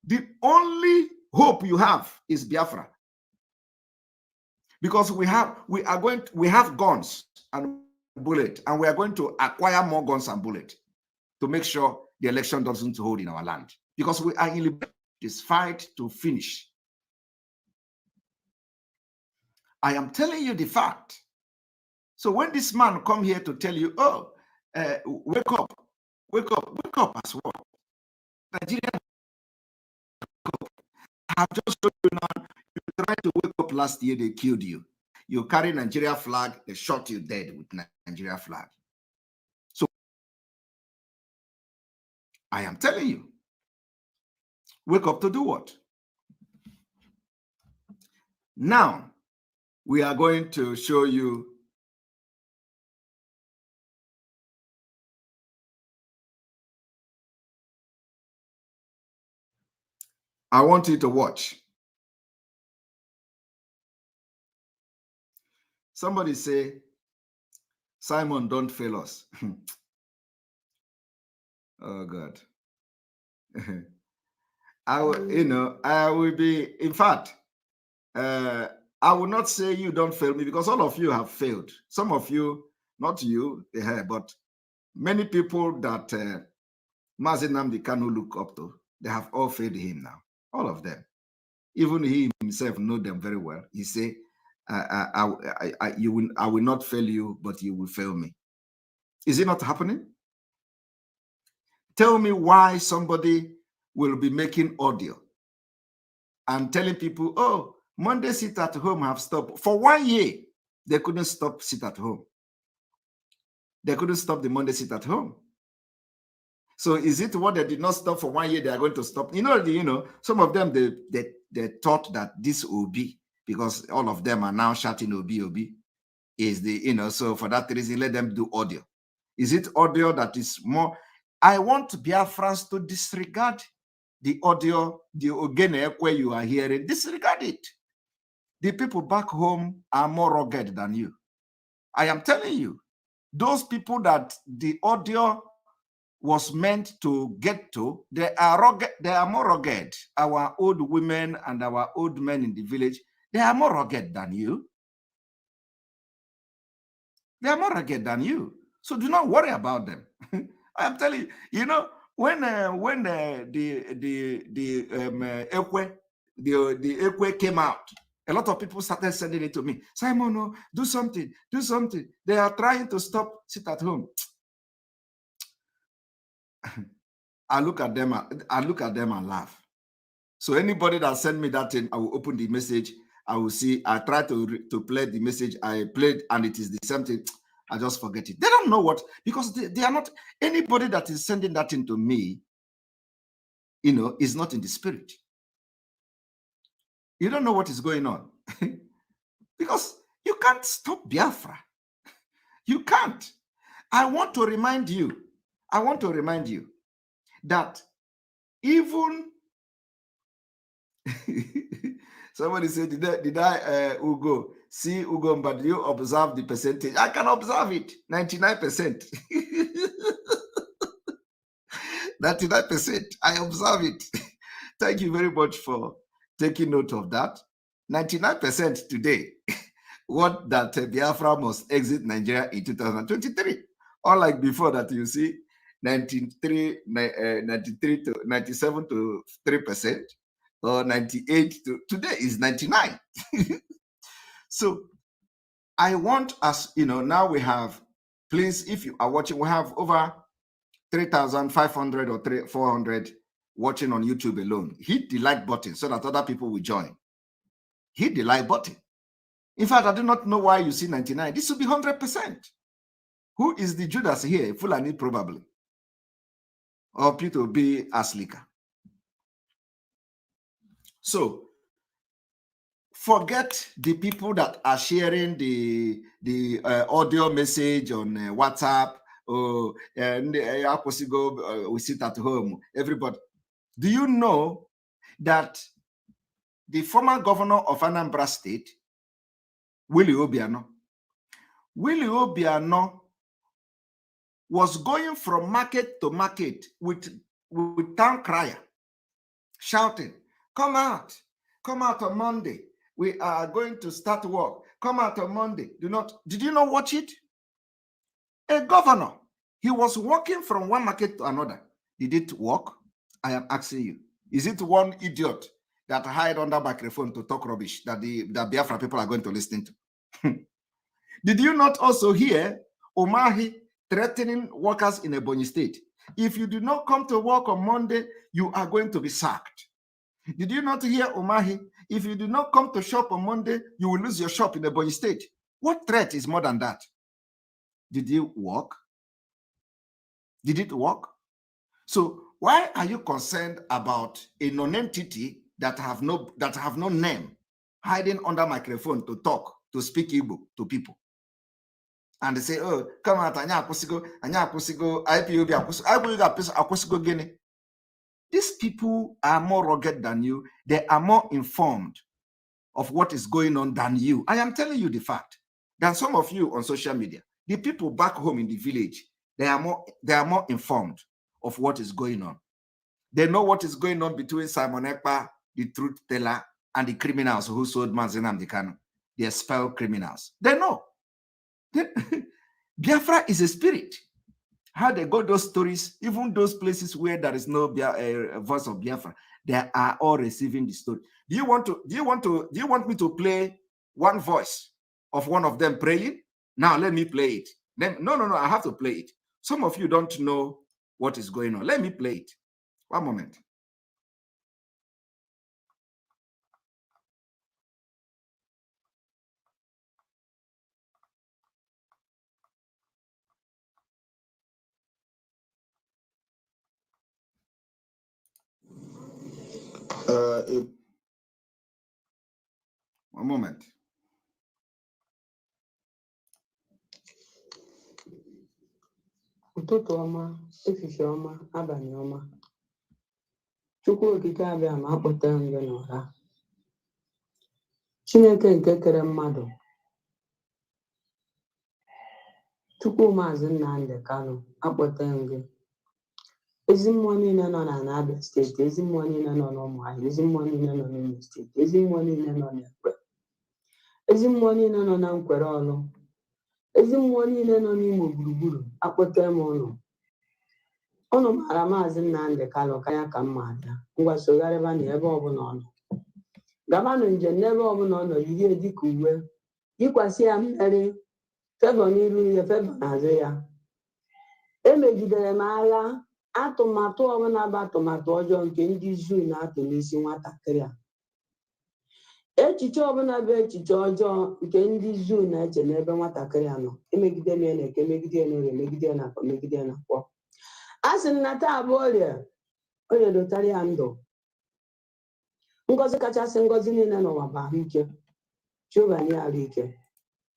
The only hope you have is Biafra. Because we have guns and bullets, and we are going to acquire more guns and bullets to make sure the election doesn't hold in our land. Because we are in this fight to finish. I am telling you the fact. So when this man come here to tell you, wake up as well. Nigeria, I have just told you now, you tried to wake up last year, they killed you. You carry Nigeria flag, they shot you dead with Nigeria flag. So I am telling you, wake up to do what? Now, we are going to show you I want you to watch. Somebody say, Simon, don't fail us. Oh God. I will be, in fact, I will not say you don't fail me because all of you have failed. Some of you, not you, but many people that Mazi Nnamdi Kanu look up to, they have all failed him now. All of them. Even he himself know them very well. He say, I will not fail you, but you will fail me. Is it not happening? Tell me why somebody will be making audio and telling people, oh, Monday sit at home have stopped. For 1 year, they couldn't stop sit at home. They couldn't stop the Monday sit at home. So is it what they did not stop for 1 year, they are going to stop? Some of them, they thought that this will be, because all of them are now shouting Obi, is the, so for that reason, let them do audio. Is it audio that is more? I want Biafrans to disregard the audio, the Ogene where you are hearing, disregard it. The people back home are more rugged than you. I am telling you, those people that the audio was meant to get to, they are rugged, they are more rugged. Our old women and our old men in the village, they are more rugged than you. They are more rugged than you. So do not worry about them. I am telling you, when the Ekwe came out, a lot of people started sending it to me. Simon, do something, do something. They are trying to stop sit at home. I look at them and laugh. So anybody that sent me that thing, I will open the message. I will see. I try to play the message. I played, and it is the same thing. I just forget it. They don't know what, because they are not, anybody that is sending that into me, is not in the spirit. You don't know what is going on. Because you can't stop Biafra. You can't. I want to remind you that even somebody said, did I Ugo, see Ugo, but you observe the percentage? I can observe it, 99%. 99%, I observe it. Thank you very much for taking note of that. 99% today, what that Biafra must exit Nigeria in 2023. Unlike before that, you see 93 to 97 to 3%, or 98 to today is 99. So I want us, now we have, please, if you are watching, we have over 3,500 or 400 watching on YouTube alone. Hit the like button so that other people will join. Hit the like button. In fact, I do not know why you see 99. This will be 100%. Who is the Judas here? Fulani, probably. Or Peter B. Aslika. So, forget the people that are sharing the audio message on WhatsApp. And we sit at home. Everybody. Do you know that the former governor of Anambra State, Willie Obiano was going from market to market with town crier, shouting, come out on Monday. We are going to start work. Come out on Monday. Did you not watch it? A governor, he was walking from one market to another. Did it work? I am asking you. Is it one idiot that hide under microphone to talk rubbish that the Biafra people are going to listen to? Did you not also hear Umahi threatening workers in Ebonyi State? If you do not come to work on Monday, you are going to be sacked. Did you not hear Umahi If you do not come to shop on Monday, you will lose your shop in the Ebonyi State. What threat is more than that? Did it work? Did it work? So why are you concerned about a non-entity that have no name hiding under microphone to talk, to speak Igbo to people? And they say, oh, come out, anya akwụsịgo, IPOB akwụsịgo gịnị? These people are more rugged than you. They are more informed of what is going on than you. I am telling you the fact. Than some of you on social media. The people back home in the village, they are more informed of what is going on. They know what is going on between Simon Ekpa, the truth teller, and the criminals who sold Mazi Nnamdi Kanu, the expelled criminals. They know. Biafra is a spirit. How they got those stories, even those places where there is no voice of Biafra, they are all receiving the story. Do you want me to play one voice of one of them praying? Now let me play it. No, I have to play it. Some of you don't know what is going on. Let me play it. One moment. One moment. Ụtụtụ ọma, efifie ọma, abalị ọma. Chukwu okike abịa ma akpọtere m gị n'ụra. Chineke nke kere mmadụ. Chukwu Maazị Nnamdi Kanu akpọtere m gị. Ezi mmụọ niile nọ na Abia steeti, ezi mmụọ niile nọ n'Ụmụahịa, ezi mmụọ niile nọ n'Imo steeti, ezi mmụọ niile nọ n'Ekpe, ezi mmụọ niile nọ na Nkwere Ọlụ, ezi mmụọ niile nọ n'Imo gburugburu akpọtere m ụnụ. Ụnụ maara Maazị Nnamdi Kanu karịa ka mma abịa. Ngwa sogharịba na ebe ọbụla ọ nọ. Gabanụ njem n'ebe ọbụla ọ nọ, yiri dịka uwe, yikwasị ya mmeri, fevọ n'iru ya, fevọ n'azụ ya. Emegidere m agha, atụmatụ ọbụla bụ atụmatụ ọjọọ nke ndị zuu na-atụ n'isi nwatakịrị a. Echiche ọbụla bụ echiche ọjọọ nke ndị zuu na-eche n'ebe nwatakịrị a nọ. Emegide m ya na-eke, megide ya n'orie, megide ya na akọ, megide ya na akwọ. A sị m na taa bụ orie dotara ya ndụ. Ngọzi kachasị ngọzi niile n'ụwa bụ ahụike. Jehova nye arụ ike.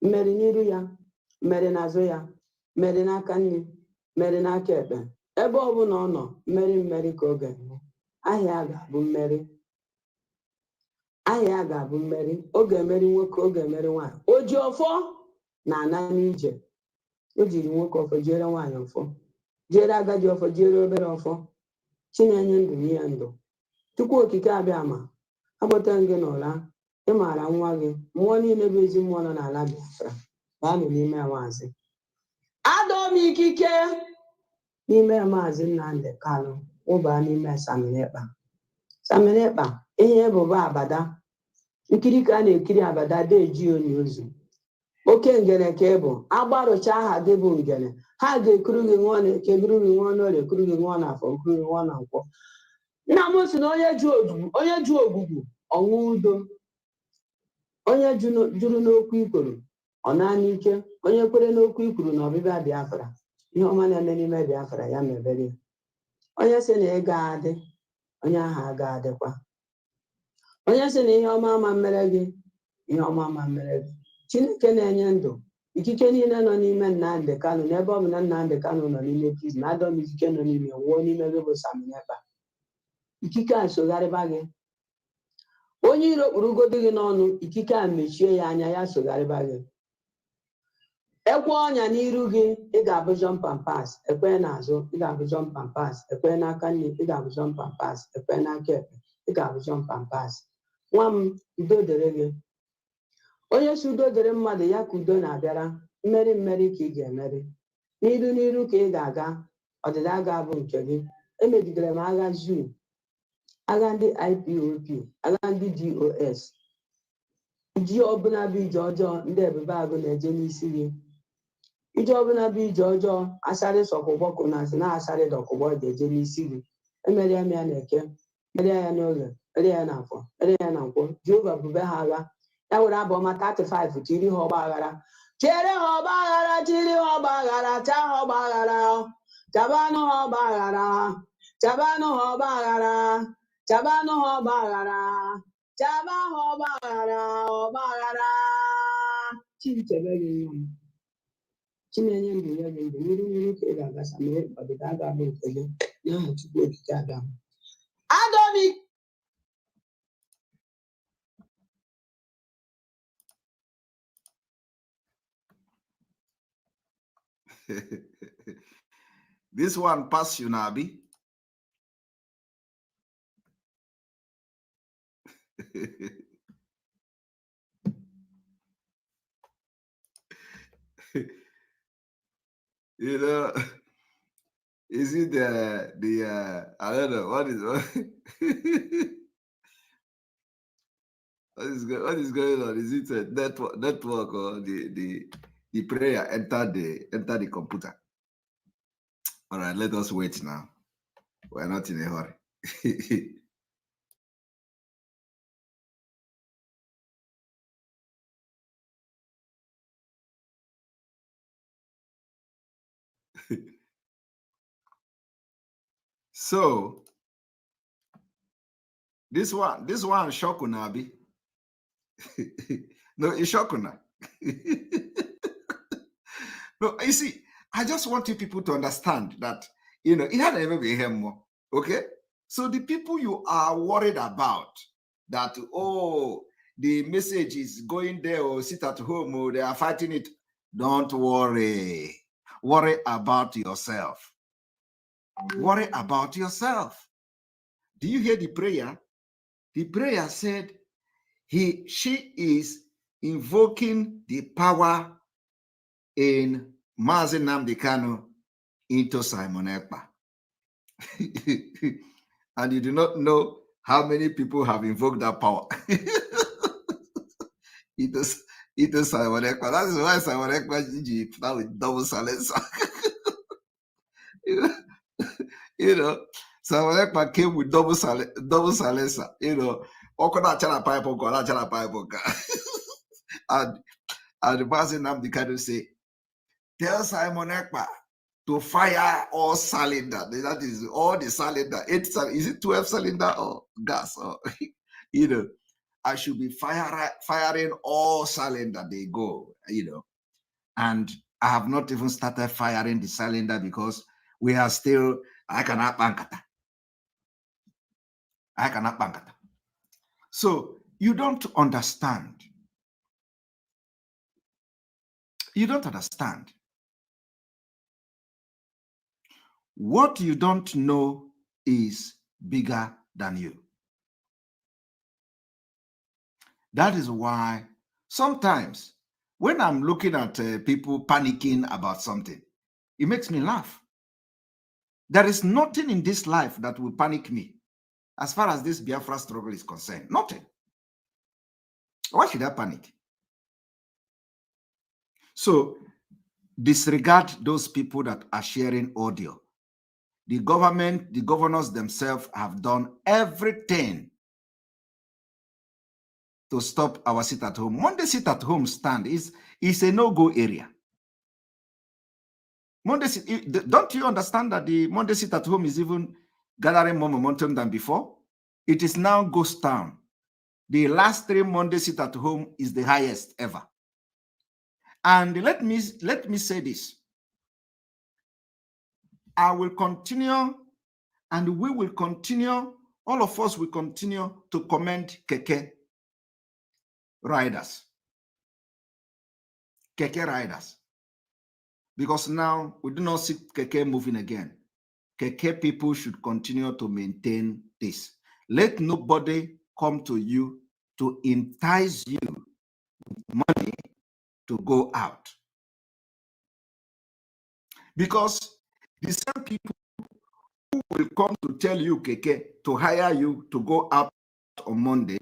Mmeri n'iru ya, mmeri n'azụ ya, mmeri n'aka nri, mmeri n'aka ekpe. Ebe ọbụla ọ nọ, mmeri ka ọ ga-enwe. Ahịa ga-abụ mmeri. Ahịa ga-abụ mmeri. Ọ ga-emeri nwoke, ọ ga-emeri nwaanyị. O ji ọfọ na-ana n'ije. O jiri nwoke ọfọ jere nwaanyị ọfọ, jere agadi ọfọ, jere obere ọfọ. Chinenye ndụ nye ya ndụ. Chukwu okike abịa ma akpọtere gị n'ụra. Ị maara nwa gị, mmụọ niile bụ ezi mmụọ nọ n'ala Biafra baanụ n'ime Maazị. Adọọ m ikike n'ime Maazị Nnamdi Kanu, ụbaa n'ime Samina Ekpa. Samina Ekpa, ihe bụba abada. Nkiri ka a na-ekiri abada deji onye ozu. Oke ngene ka ị bụ, agbarụcha aha gị bụ ngene. Ha ga-ekuru gị nwa na-eke, ekuru gị nwa n'orie, ekuru gị nwa n'afọ, ekuru gị nwa na nkwọ. Nna m si na onye ju ogbugbu ọnwụ udo. Onye juru n'okwu ikwuru ọ naanị ike. Onye kwere n'okwu ikwuru na ọbịbịa Biafra, ihe ọma na-eme n'ime Biafra ya mebere. Onye sị na ị ga-adị, onye ahụ aga-adịkwa. Onye sị na ihe ọma ama mere gị, ihe ọma ama mere gị. Chineke na-enye ndụ. Ikike niile nọ n'ime Nnamdi Kanu, n'ebe ọ bụ na Nnamdi Kanu nọ n'ime prison, adọ m ikike nọ n'ime nwụọ n'ime gị bụ Samina Ekpa. Ikike a sogharịba gị. Onye iro kpụrụgodo gị n'ọnụ, ikike a mechie ya anya, ya sogharịba gị. Ekwe ọnya n'iru gị, ị ga-abụ jọmpan pas. Ekwe n'azụ, ị ga-abụ jọmpan pas. Ekwe n'aka nne, ị ga-abụ jọmpan pas. Ekwe n'aka ekpe, ị ga-abụ jọmpan pas. Nwa m, udo dịrị gị. Onye si udo dịrị mmadụ, ya ka udo na-abịara. Mmeri ka ị ga-emeri. N'iru ka ị ga-aga, ọdịda ga-abụ nke gị. Emegidere m agha zuu, agha ndị IPOB, agha ndị DOS. Iji ọbụla bụ ije ọjọọ ndị ebube agụ na-eje n'isi gị. Ije ọbụla bụ ije ọjọọ asarị sọkwụgbọkụ na asị na asarị dọkụgbọ ga-eje n'isi gị. Emeria m ya na-eke, meria ya n'oge, ere na afọ Jehova bube ha agha ya were abụ ọma 35 tiri ha ọgba aghara chere ha ọgba aghara tiri ha ọgba aghara taa ha ọgba aghara chabanụ ha ọgba aghara chabanụ ha ọgba aghara chabanụ ha ọgba aghara chaba ha ọgba aghara Chichebe gị nwa m Chinenye ndụ ya gị ndụ n'iru ka ị ga-agasa mee ọdịda a ga-abụ nke gị n'aha Chukwu okike Adam Adomi This one pass you, Nabi. You know, is it the I don't know what is what is going on? Is it a network or the prayer enter the computer? All right, let us wait now. We're not in a hurry. So this one Shokunabi. No, it's Shokuna. No, you see, I just want you people to understand that, you know, it had never been here more. Okay? So the people you are worried about that, oh, the message is going there or sit at home or they are fighting it, don't worry. Worry about yourself. Worry about yourself. Do you hear the prayer? The prayer said, she is invoking the power in Mazi Nnamdi Kanu into Simon Ekpa. And you do not know how many people have invoked that power. Into Simon Ekpa. That is why Simon Ekpa now with double silencer. You know, Simon Ekpa came with double silencer. You know, and the person Nnamdi Kanu say, tell Simon Ekpa to fire all cylinder. That is all the cylinder. Is it 12 cylinder or gas? Or you know, I should be firing all cylinder. They go, you know. And I have not even started firing the cylinder because we are still, I cannot bankata. So you don't understand. You don't understand. What you don't know is bigger than you. That is why sometimes when I'm looking at people panicking about something, it makes me laugh. There is nothing in this life that will panic me as far as this Biafra struggle is concerned. Nothing. Why should I panic? So disregard those people that are sharing audio. The government, the governors themselves have done everything to stop our sit at home. Monday sit at home stand is a no-go area. Don't you understand that the Monday sit at home is even gathering more momentum than before? It is now ghost town. The last 3 Monday sit at home is the highest ever. And let me say this. I will continue and we will continue, all of us will continue to commend Keke riders. Keke riders. Because now we do not see Keke moving again. Keke people should continue to maintain this. Let nobody come to you to entice you with money to go out. Because the same people who will come to tell you, Keke, to hire you to go out on Monday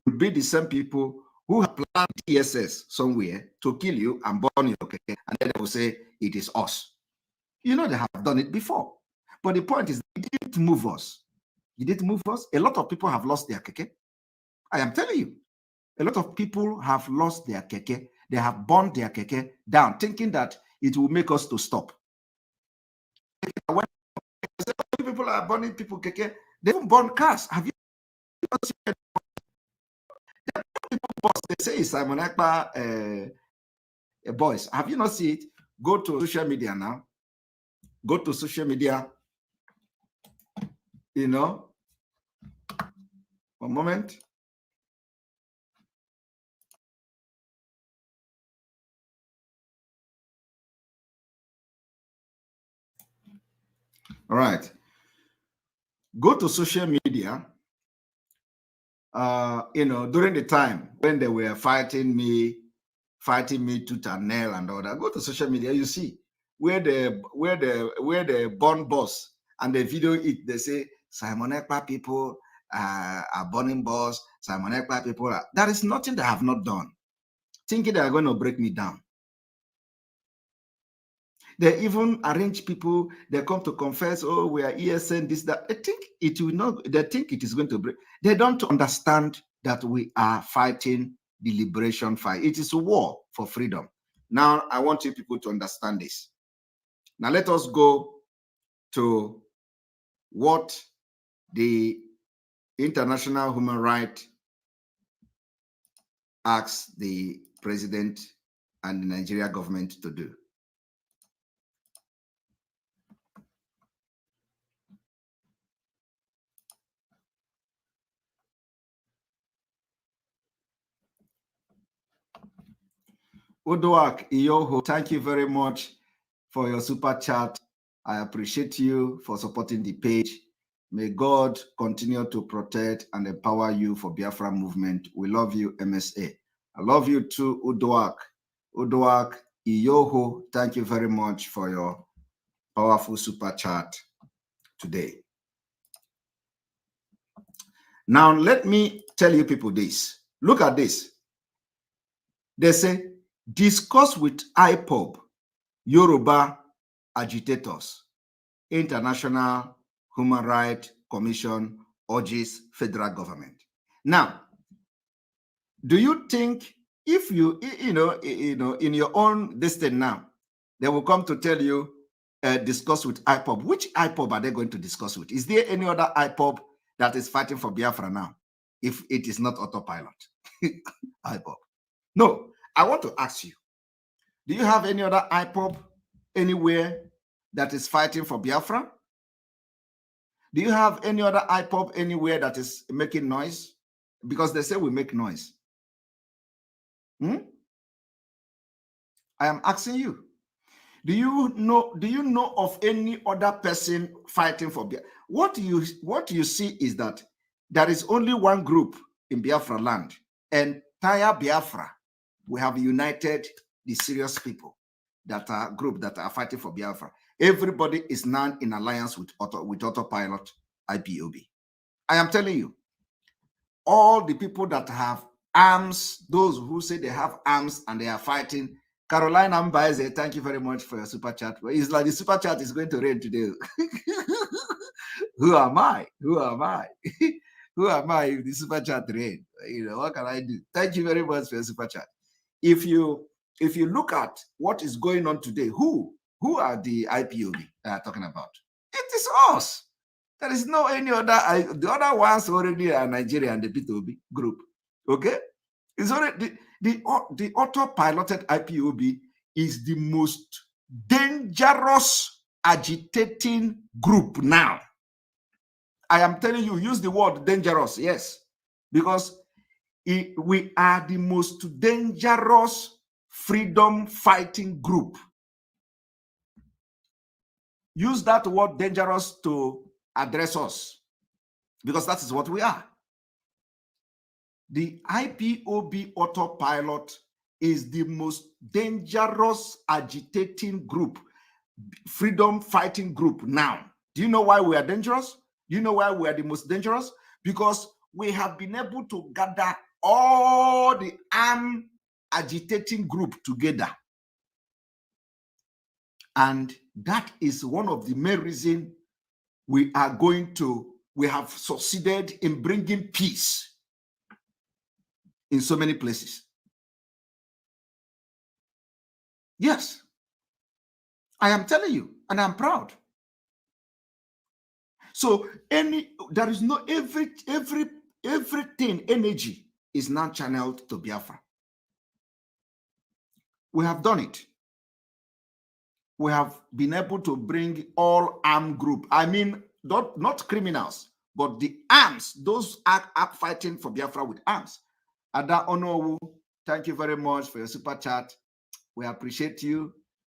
will be the same people who have planned TSS somewhere to kill you and burn your Keke, and then they will say, it is us. You know they have done it before. But the point is, they didn't move us. Did it move us? A lot of people have lost their keke. I am telling you, a lot of people have lost their keke. They have burned their keke down, thinking that it will make us to stop. When people are burning people keke, they even burn cars. Have you seen people? They say it's Simon Ekpa boys. Have you not seen it? Go to social media now. Go to social media. You know. One moment. All right. Go to social media. You know, during the time when they were fighting me tooth and nail and all that. Go to social media, you see where the born boss and the video it. They say Simon Ekpa people are burning boss. Simon Ekpa people are. That is nothing they have not done. Thinking they are going to break me down. They even arrange people. They come to confess. Oh, we are ESN. This that. I think it will not. They think it is going to break. They don't understand that we are fighting the liberation fight. It is a war for freedom. Now, I want you people to understand this. Now, let us go to what the International Human Rights asks the president and the Nigeria government to do. Odoak Iyoho, thank you very much for your super chat. I appreciate you for supporting the page. May God continue to protect and empower you for Biafra movement. We love you, MSA. I love you too, Odoak. Odoak Iyoho, thank you very much for your powerful super chat today. Now, let me tell you people this. Look at this. They say, discuss with IPOB, Yoruba agitators. International Human Rights Commission urges federal government. Now, do you think if you know in your own distance now, they will come to tell you discuss with IPOB? Which IPOB are they going to discuss with? Is there any other IPOB that is fighting for Biafra now? If it is not autopilot, IPOB. No, I want to ask you, do you have any other IPOB anywhere that is fighting for Biafra? Do you have any other IPOB anywhere that is making noise? Because they say we make noise. I am asking you. Do you know of any other person fighting for Biafra? What you see is that there is only one group in Biafra land. Entire Biafra, we have united the serious people that are group that are fighting for Biafra. Everybody is now in alliance with autopilot IPOB. I am telling you, all the people that have arms, those who say they have arms and they are fighting. Caroline Ambaise, thank you very much for your super chat. It's like the super chat is going to rain today. Who am I? Who am I? Who am I if the super chat rain? You know, what can I do? Thank you very much for your super chat. If you look at what is going on today, who are the IPOB that are talking about? It is us. There is no any other. The other ones already are Nigeria and the P2B group. Okay, it's already the autopiloted IPOB is the most dangerous agitating group now. I am telling you, use the word dangerous, yes, because we are the most dangerous freedom fighting group. Use that word dangerous to address us, because that is what we are. The IPOB autopilot is the most dangerous agitating group, freedom fighting group now. Do you know why we are dangerous? Do you know why we are the most dangerous? Because we have been able to gather all the armed agitating group together. And that is one of the main reasons we are going to we have succeeded in bringing peace in so many places. Yes, I am telling you, and I'm proud. So there is no everything, energy is now channeled to Biafra. We have done it. We have been able to bring all armed group. I mean, not criminals, but the arms, those are fighting for Biafra with arms. Ada Onowu, thank you very much for your super chat. We appreciate you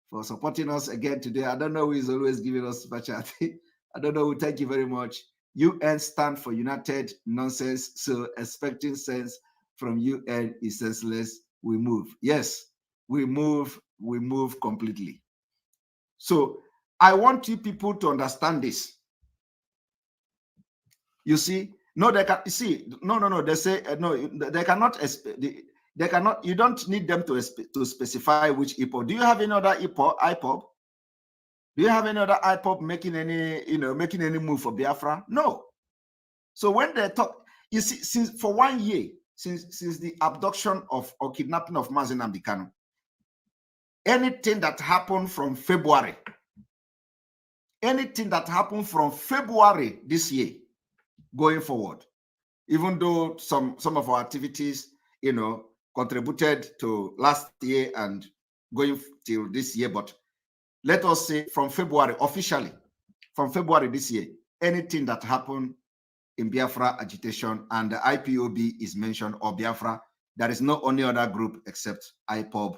for supporting us again today. I don't know who is always giving us super chat. I don't know who. Thank you very much. UN stand for United Nonsense. So expecting sense from UN is senseless. We move. Yes, we move completely. So I want you people to understand this. You see, no, they can see. No. They say no. They cannot. They cannot. You don't need them to specify which IPOB. Do you have any other IPOB? Do you have any other IPOB making any move for Biafra? No. So when they talk, you see, since for 1 year, since the abduction or kidnapping of Mazi Nnamdi Kanu, anything that happened from February this year going forward, even though some of our activities, contributed to last year and going till this year, but let us say from February, officially, from February this year, anything that happened in Biafra agitation and the IPOB is mentioned, or Biafra, there is no any other group except IPOB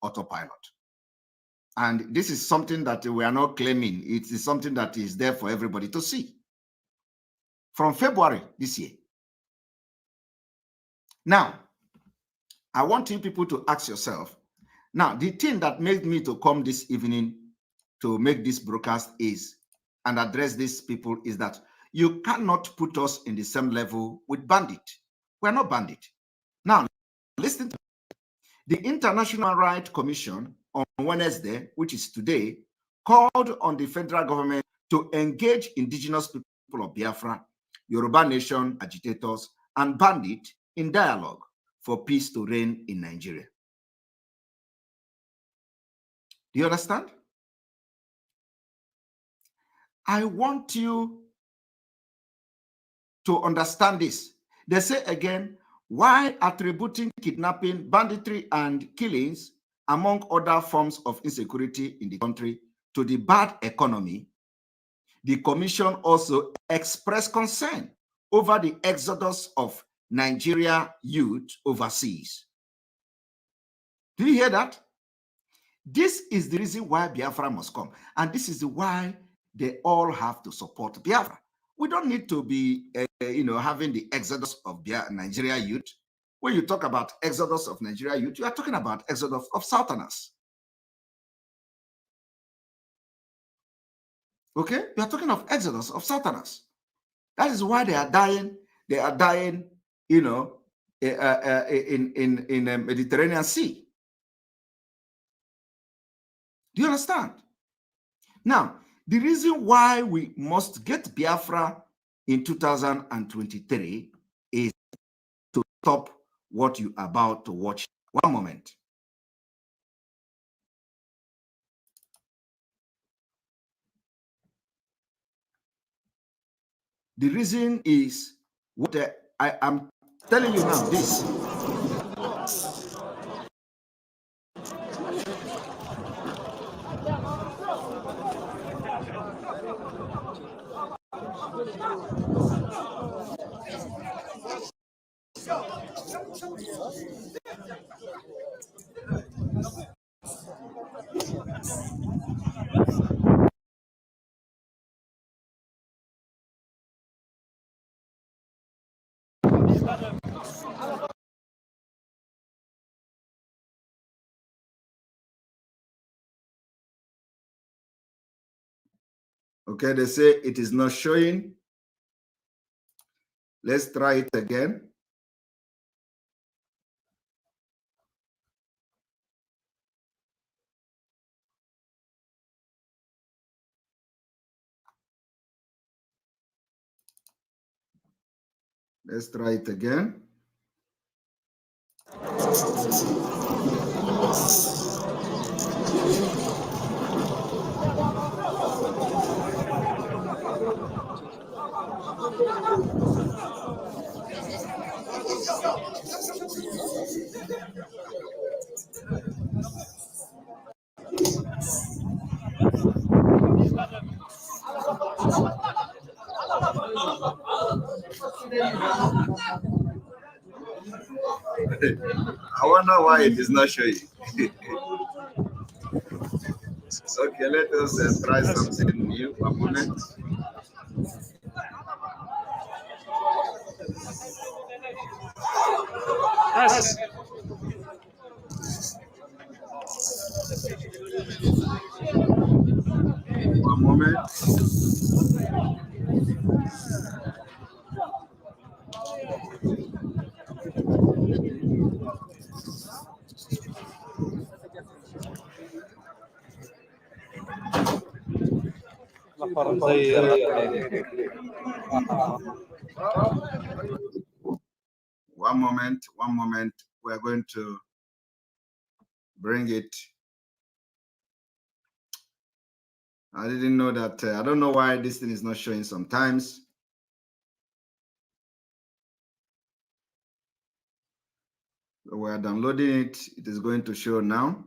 autopilot. And this is something that we are not claiming. It is something that is there for everybody to see. From February this year. Now, I want you people to ask yourself, now, the thing that made me to come this evening to make this broadcast is, and address these people, is that you cannot put us in the same level with bandit. We're not bandit. Now, listen to the International Rights Commission on Wednesday, which is today, called on the federal government to engage indigenous people of Biafra, Yoruba Nation agitators, and bandit in dialogue for peace to reign in Nigeria. Do you understand? I want you to understand this. They say again, why attributing kidnapping, banditry, and killings, among other forms of insecurity in the country, to the bad economy, the Commission also expressed concern over the exodus of Nigeria youth overseas. Do you hear that? This is the reason why Biafra must come. And this is why they all have to support Biafra. We don't need to be, having the exodus of Nigeria youth. When you talk about exodus of Nigeria youth, you are talking about exodus of Southerners. Okay? You are talking of exodus of Southerners. That is why they are dying. They are dying, in the Mediterranean Sea. Do you understand? Now, the reason why we must get Biafra in 2023 is to stop what you're about to watch. One moment. The reason is what I am telling you now, this. Okay, they say it is not showing. Let's try it again. Let's try it again. I wonder why it is not showing. Okay, let us try something new. One moment. Yes. One moment. One moment. One moment. We're going to bring it. I didn't know that. I don't know why this thing is not showing sometimes. We're downloading it. It is going to show now.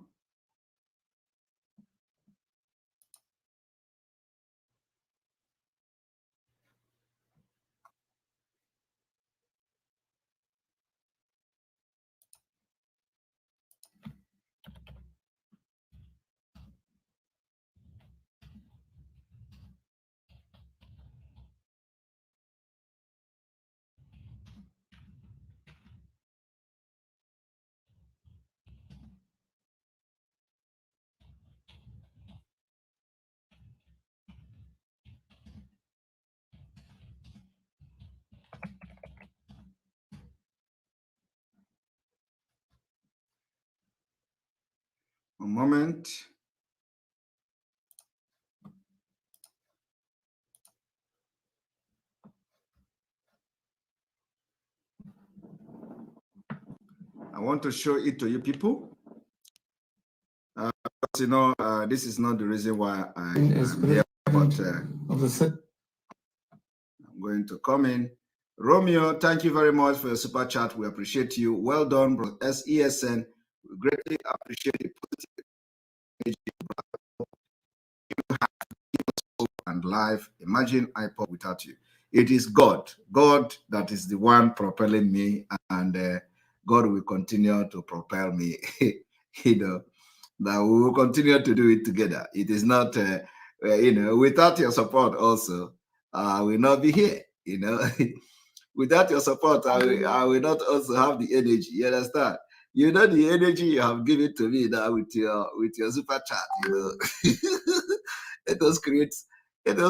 One moment. I want to show it to you people. But you know, this is not the reason why I'm here, but I'm going to come in. Romeo, thank you very much for your super chat. We appreciate you. Well done, bro. SESN. We greatly appreciate the positive energy you have and life. Imagine iPod without you. It is God that is the one propelling me, and God will continue to propel me. You know, that we will continue to do it together. It is not, you know, without your support also, I will not be here, you know. Without your support, I will not also have the energy. You understand? You know the energy you have given to me now with your super chat, you know. It does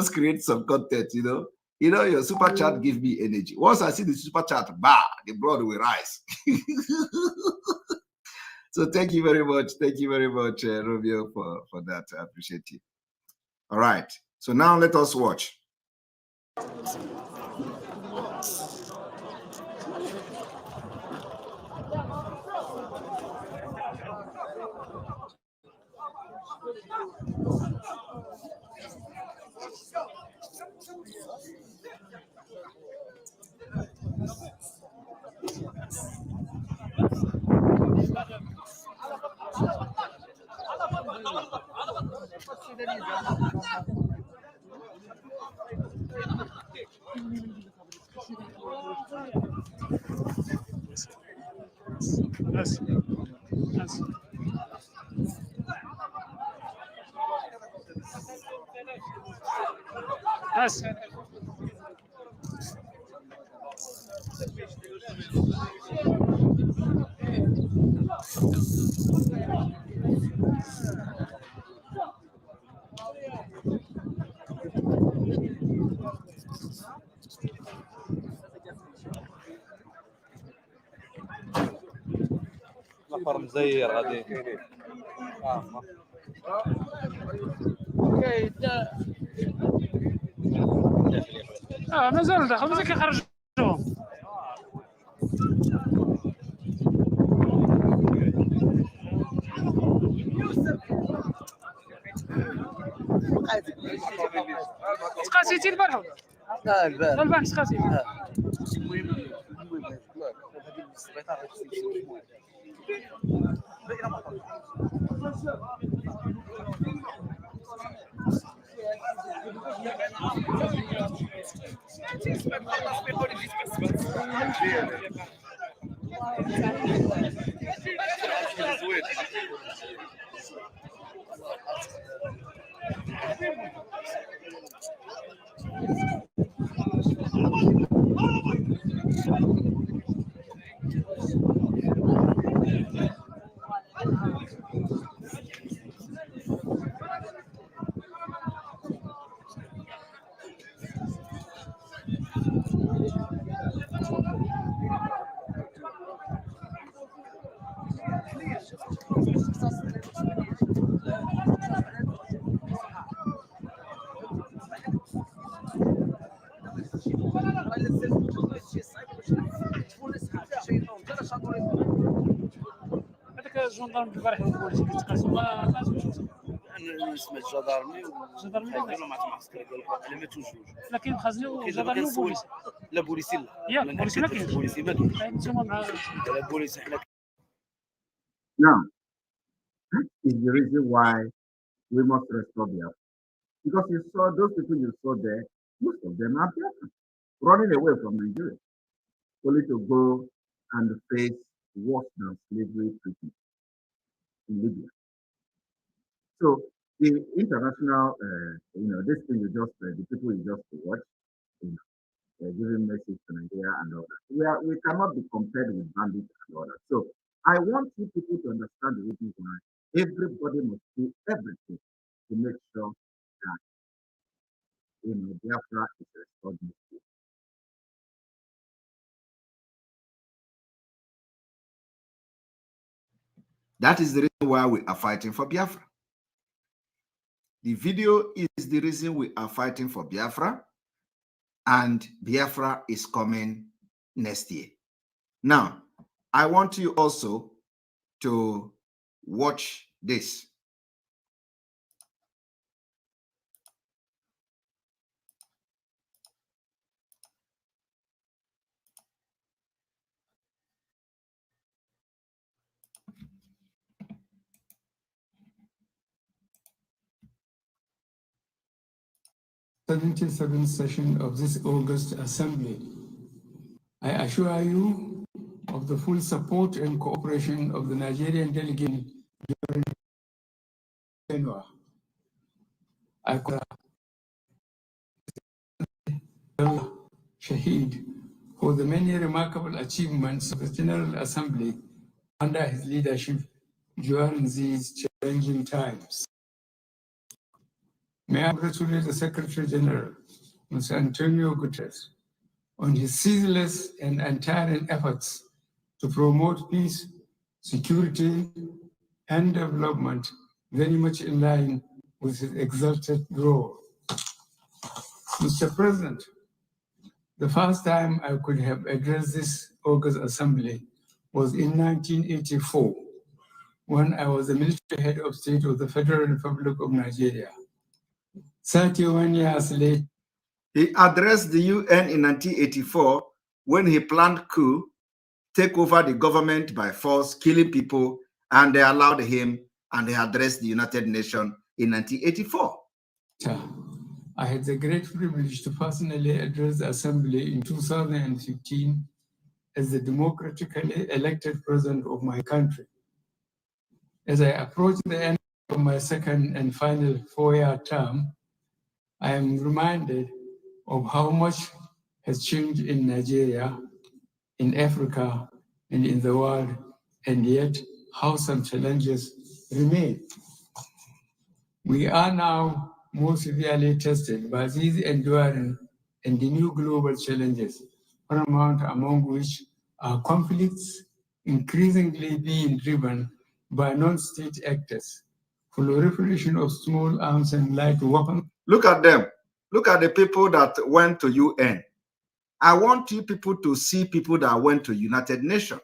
create some content, you know. You know, your super chat give me energy. Once I see the super chat, bah, the blood will rise. So thank you very much. Thank you very much, Romeo, for that. I appreciate you. All right. So now let us watch. Yes. Yes. Yes. مزير غادي مازال داخل مازال كيخرجوهم سقاسيتي البارح البارح سقاسيتي هذاك الجندرم البارح البوليسي كيتقاسوا ما زوجوش انا سمعت جدارمي وجدارمي مع معسكري قال لك ما توجوش لكن خازنوا جدارمي وبوليسي لا بوليسي لا يا البوليسي ما كاينش بوليسي ما كاينش انتما مع لا بوليسي حنا Now, that is the reason why we must restore the Biafra. Because you saw those people you saw there, most of them are Biafra, running away from Nigeria, only to go and face worse than slavery treatment in Libya. So the international, this thing you just, the people you just watch, giving message to Nigeria and all that. We cannot be compared with bandits and all that. So I want you people to understand the reason why everybody must do everything to make sure that Biafra is restored. That is the reason why we are fighting for Biafra. The video is the reason we are fighting for Biafra, and Biafra is coming next year. Now, I want you also to watch this. The 77th session of this August Assembly. I assure you of the full support and cooperation of the Nigerian delegate during tenure. I congratulate Shahid for the many remarkable achievements of the General Assembly under his leadership during these challenging times. May I congratulate the Secretary General, Mr. Antonio Guterres, on his ceaseless and untiring efforts to promote peace, security, and development, very much in line with his exalted role. Mr. President, the first time I could have addressed this August Assembly was in 1984, when I was the military head of state of the Federal Republic of Nigeria. 31 years later, he addressed the UN in 1984 when he planned coup, take over the government by force, killing people, and they allowed him, and he addressed the United Nations in 1984. I had the great privilege to personally address the Assembly in 2015 as the democratically elected president of my country. As I approach the end of my second and final four-year term, I am reminded of how much has changed in Nigeria, in Africa, and in the world, and yet how some challenges remain. We are now more severely tested by these enduring and the new global challenges, paramount among which are conflicts increasingly being driven by non-state actors, proliferation of small arms and light weapons. Look at them. Look at the people that went to UN. I want you people to see people that went to United Nations.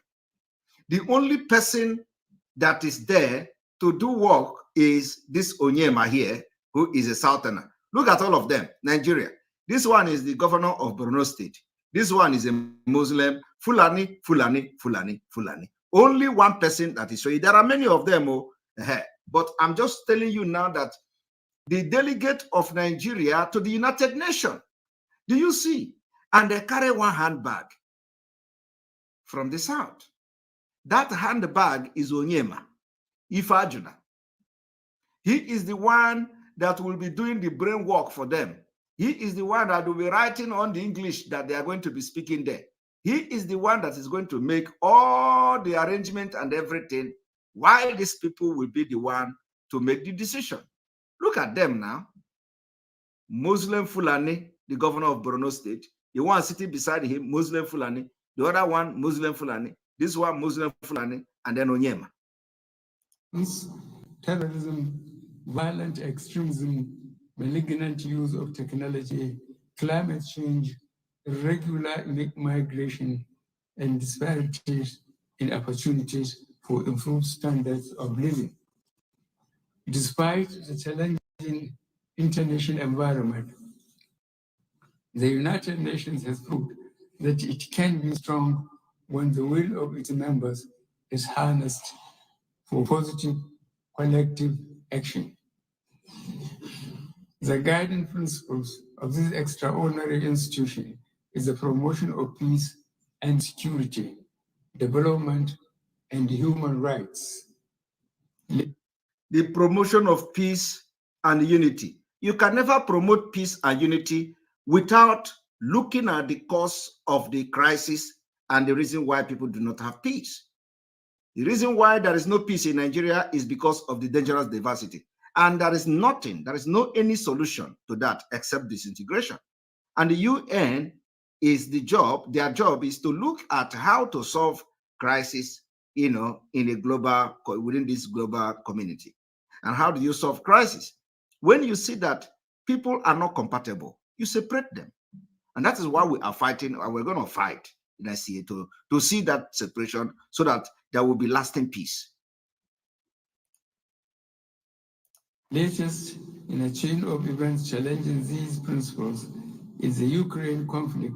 The only person that is there to do work is this Onyema here, who is a southerner. Look at all of them. Nigeria. This one is the governor of Borno State. This one is a Muslim. Fulani, Fulani, Fulani, Fulani. Only one person that is showing. There are many of them, but I'm just telling you now that the delegate of Nigeria to the United Nations, do you see? And they carry one handbag from the south. That handbag is Onyema, Ifajuna. He is the one that will be doing the brain work for them. He is the one that will be writing on the English that they are going to be speaking there. He is the one that is going to make all the arrangement and everything, while these people will be the one to make the decision. Look at them now. Muslim Fulani, the governor of Borno State. The one sitting beside him, Muslim Fulani. The other one, Muslim Fulani. This one, Muslim Fulani. And then Onyema. Terrorism, violent extremism, malignant use of technology, climate change, irregular migration, and disparities in opportunities for improved standards of living. Despite the challenging international environment, the United Nations has proved that it can be strong when the will of its members is harnessed for positive collective action. The guiding principles of this extraordinary institution is the promotion of peace and security, development, and human rights. The promotion of peace and unity. You can never promote peace and unity without looking at the cause of the crisis and the reason why people do not have peace. The reason why there is no peace in Nigeria is because of the dangerous diversity. And there is nothing, there is no any solution to that except disintegration. And the UN is the job, their job is to look at how to solve crisis, in a global, within this global community. And how do you solve crisis? When you see that people are not compatible, you separate them. And that is why we are fighting, and we're going to fight in ICA to see that separation so that there will be lasting peace. Latest in a chain of events challenging these principles is the Ukraine conflict,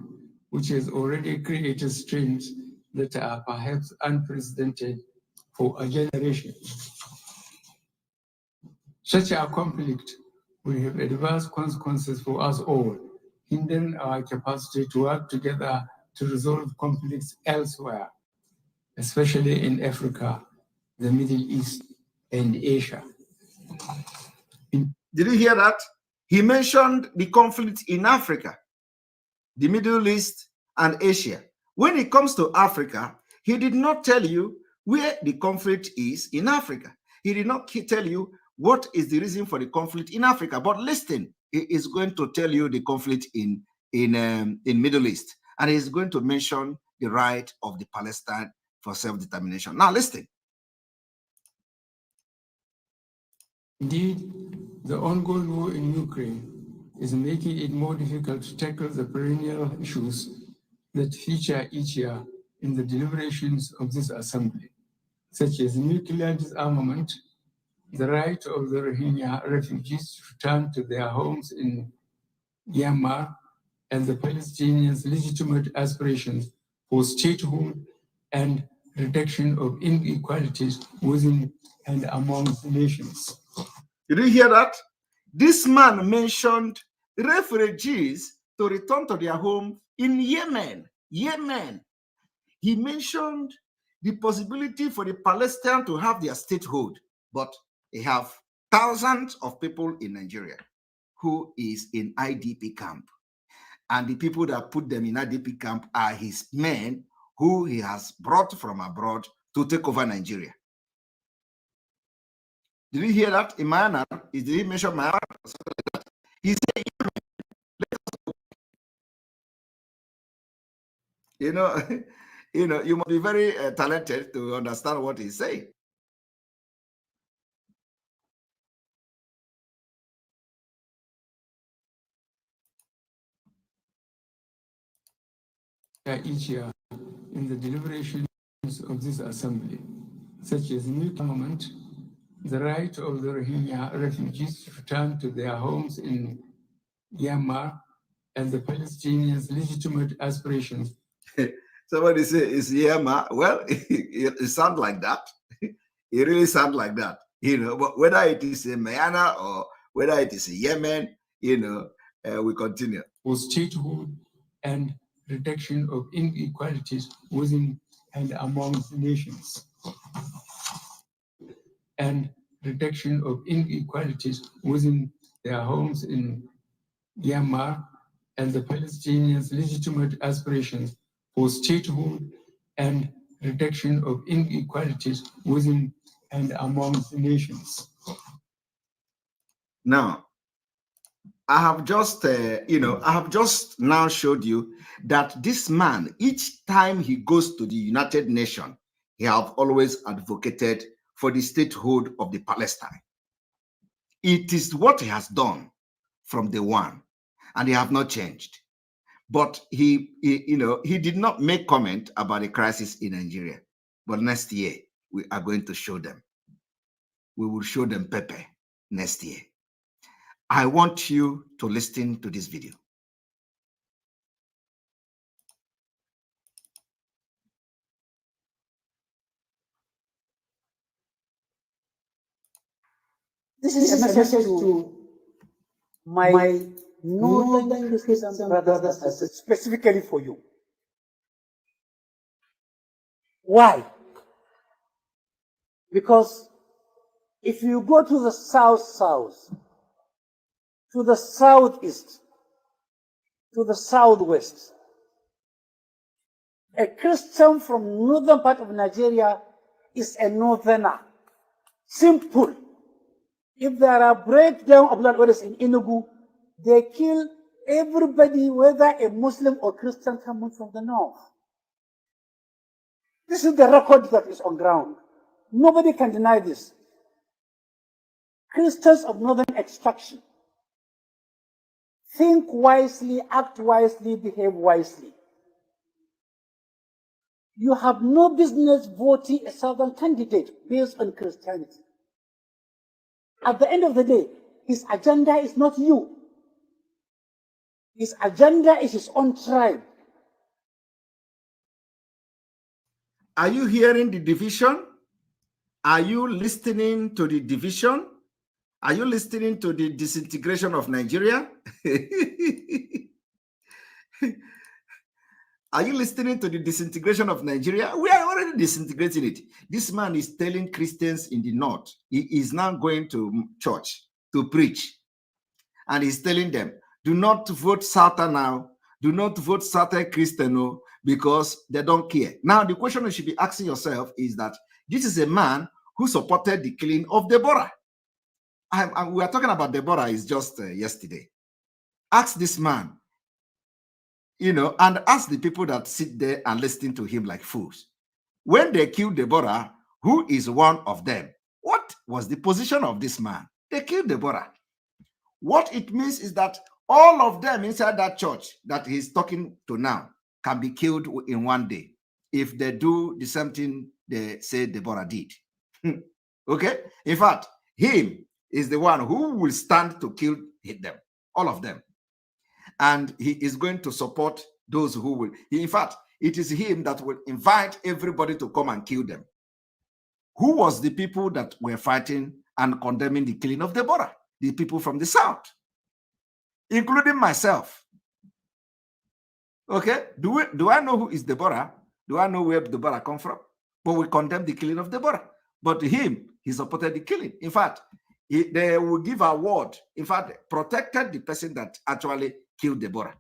which has already created strains that are perhaps unprecedented for a generation. Such a conflict will have adverse consequences for us all, hindering our capacity to work together to resolve conflicts elsewhere, especially in Africa, the Middle East, and Asia. Did you hear that? He mentioned the conflict in Africa, the Middle East, and Asia. When it comes to Africa, he did not tell you where the conflict is in Africa. He did not tell you what is the reason for the conflict in Africa. But listen, he is going to tell you the conflict in Middle East, and he's going to mention the right of the Palestine for self-determination. Now listen. Indeed, the ongoing war in Ukraine is making it more difficult to tackle the perennial issues that feature each year in the deliberations of this assembly, such as nuclear disarmament, the right of the Rohingya refugees to return to their homes in Myanmar, and the Palestinians' legitimate aspirations for statehood and reduction of inequalities within and among the nations. Did you hear that? This man mentioned refugees to return to their home in Yemen. Yemen. He mentioned the possibility for the Palestinians to have their statehood, but they have thousands of people in Nigeria who is in IDP camp. And the people that put them in IDP camp are his men who he has brought from abroad to take over Nigeria. Did you hear that? In Myanmar, did he mention Myanmar? He said, you must be very talented to understand what he's saying. Each year in the deliberations of this assembly, such as new armament, the right of the Rohingya refugees to return to their homes in Myanmar and the Palestinians' legitimate aspirations. Somebody say it's Myanmar. Well, it sounds like that. It really sounds like that, but whether it is in Myanmar or whether it is in Yemen, we continue. For statehood and reduction of inequalities within and among nations. And reduction of inequalities within their homes in Myanmar and the Palestinians' legitimate aspirations for statehood and reduction of inequalities within and among nations. Now, I have just, now showed you that this man, each time he goes to the United Nations, he have always advocated for the statehood of the Palestine. It is what he has done from day one, and he have not changed. But he did not make comment about the crisis in Nigeria. But next year, we are going to show them. We will show them Pepe next year. I want you to listen to this video. This is a message to my northern Christian brothers and sisters, specifically for you. Why? Because if you go to the south, to the southeast, to the southwest, a Christian from northern part of Nigeria is a northerner. Simple. If there are breakdown of land orders in Enugu, they kill everybody, whether a Muslim or Christian coming from the north. This is the record that is on ground. Nobody can deny this. Christians of northern extraction. Think wisely, act wisely, behave wisely. You have no business voting a southern candidate based on Christianity. At the end of the day, his agenda is not you. His agenda is his own tribe. Are you hearing the division? Are you listening to the division? Are you listening to the disintegration of Nigeria? Are you listening to the disintegration of Nigeria? We are already disintegrating it. This man is telling Christians in the north, he is now going to church to preach. And he's telling them, do not vote Satan now. Do not vote Satan Christian because they don't care. Now, the question you should be asking yourself is that this is a man who supported the killing of Deborah. We are talking about Deborah is just yesterday. Ask this man, and ask the people that sit there and listen to him like fools. When they killed Deborah, who is one of them? What was the position of this man? They killed Deborah. What it means is that all of them inside that church that he's talking to now can be killed in one day if they do the same thing they say Deborah did. Okay? In fact, him is the one who will stand to kill them, all of them. And he is going to support those who will. In fact, it is him that will invite everybody to come and kill them. Who was the people that were fighting and condemning the killing of Deborah? The people from the south, including myself. Okay? Do I know who is Deborah? Do I know where Deborah come from? But we condemn the killing of Deborah. But him, he supported the killing. In fact, they will give a award. In fact, protected the person that actually killed Deborah.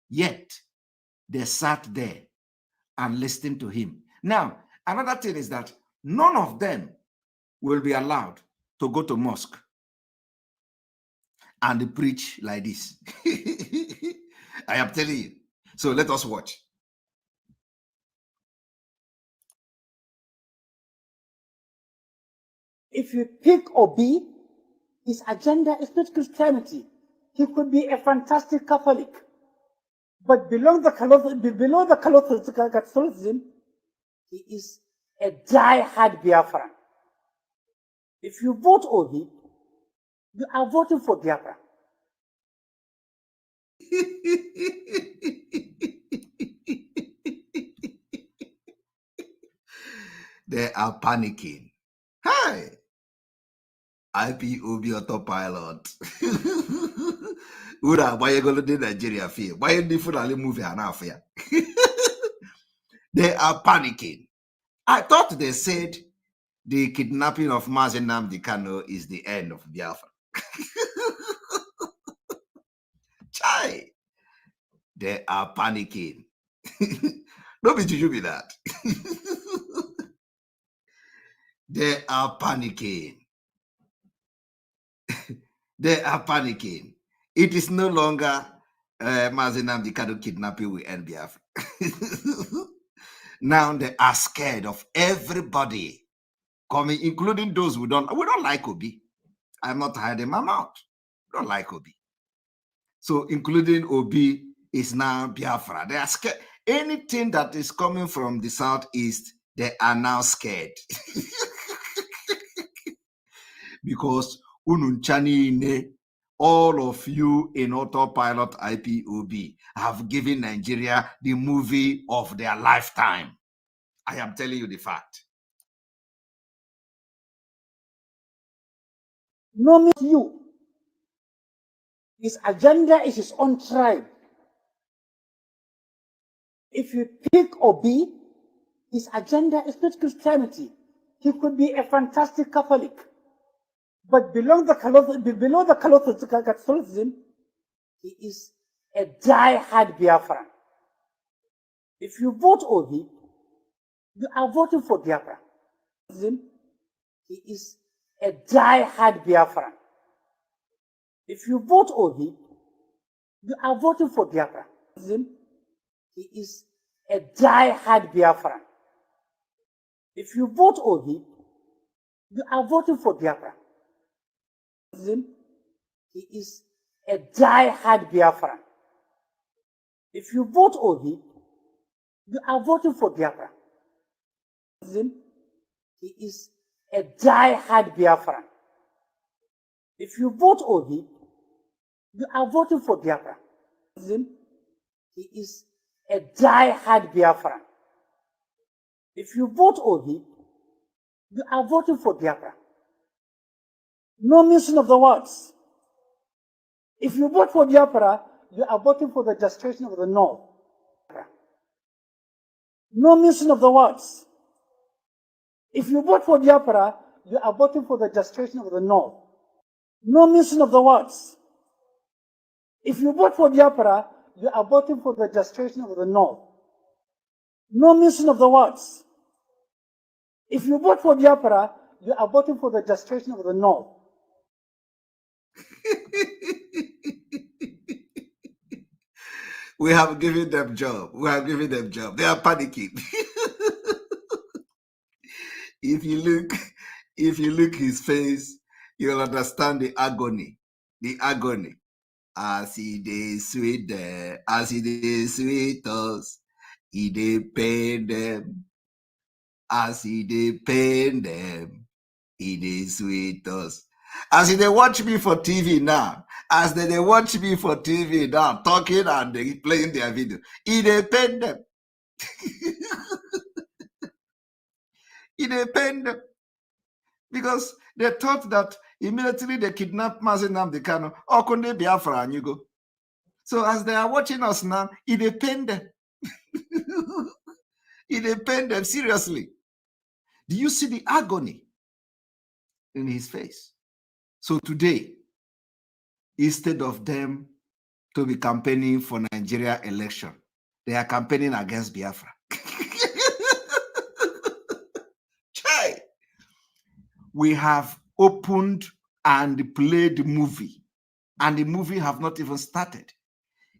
Yet, they sat there and listened to him. Now, another thing is that none of them will be allowed to go to mosque and preach like this. I am telling you. So let us watch. If you pick Obi, his agenda is not Christianity. He could be a fantastic Catholic. But below the Catholicism, he is a die-hard Biafran. If you vote Obi, you are voting for Biafra. They are panicking. Hi, IPOB autopilot. Ura, why you going to Nigeria fear? Why you different movie enough here? They are panicking. I thought they said the kidnapping of Mazi Nnamdi Kanu is the end of Biafra. Chai, they are panicking. Don't be juju be that. They are panicking. They are panicking. It is no longer Mazi Nnamdi Kanu kidnapping will end Biafra. Now they are scared of everybody coming, including those who don't like Obi. I'm not hiding my mouth. We don't like Obi. So including Obi is now Biafra. They are scared. Anything that is coming from the southeast, they are now scared. Because Ununchani, all of you in autopilot IPOB have given Nigeria the movie of their lifetime. I am telling you the fact. No means you. His agenda is his own tribe. If you pick Obi, his agenda is not Christianity. He could be a fantastic Catholic. But below the Catholicism, he is a die-hard Biafran. If you vote Obi, you are voting for Biafra. He is a die-hard Biafran. If you vote Obi, you are voting for Biafra. He is a die-hard Biafran. If you vote Obi, you are voting for Biafra. He is a die-hard Biafran. If you vote Obi, you are voting for Biafra. He is a die-hard Biafran. If you vote Obi, you are voting for Biafra. He is a die-hard Biafran. If you vote Obi, you are voting for Biafra. No mention of the words. If you vote for Biafra, you are voting for the destruction of the North. No mention of the words. If you vote for Biafra, you are voting for the destruction of the North. No mention of the words. If you vote for Biafra, you are voting for the destruction of the North. No mention of the words. If you vote for Biafra, you are voting for the destruction of the North. We have given them job. We have given them job. They are panicking. If you look his face, you'll understand the agony. The agony. As he dey sweet them, as he dey sweet us, he dey pain them. As he dey pain them, he dey sweet us. As they watch me for TV now, as they watch me for TV now, talking and they playing their video, he dey pain them. He dey pain them. Because they thought that immediately they kidnapped Mazi Nnamdi Kanu, Okunde Biafra and you go. So as they are watching us now, it dey pain them. It dey pain them seriously. Do you see the agony in his face? So today, instead of them to be campaigning for Nigeria election, they are campaigning against Biafra. Chai! We have opened and played the movie, and the movie have not even started.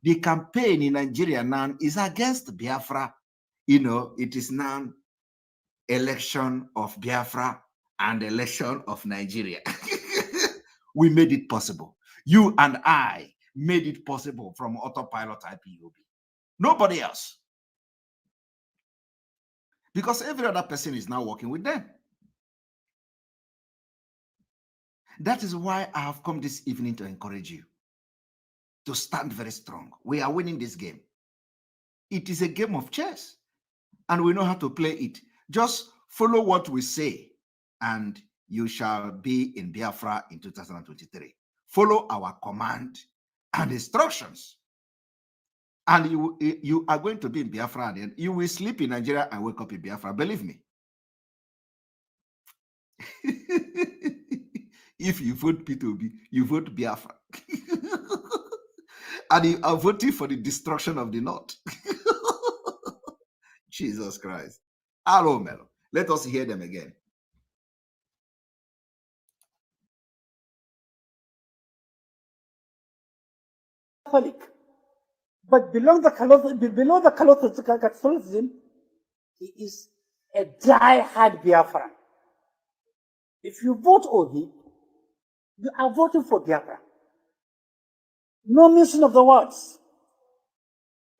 The campaign in Nigeria now is against Biafra. You know, it is now election of Biafra and election of Nigeria. We made it possible. You and I made it possible from autopilot IPOB. Nobody else. Because every other person is now working with them. That is why I have come this evening to encourage you to stand very strong. We are winning this game. It is a game of chess, and we know how to play it. Just follow what we say, and you shall be in Biafra in 2023. Follow our command and instructions, and you are going to be in Biafra, and you will sleep in Nigeria and wake up in Biafra. Believe me. If you vote P2B, you vote Biafra. And you are voting for the destruction of the North. Jesus Christ. Hello, Melo. Let us hear them again. Catholic. But below the Catholicism, he is a die-hard Biafran. If you vote Obi, you are voting for Biafra. No mention of the words.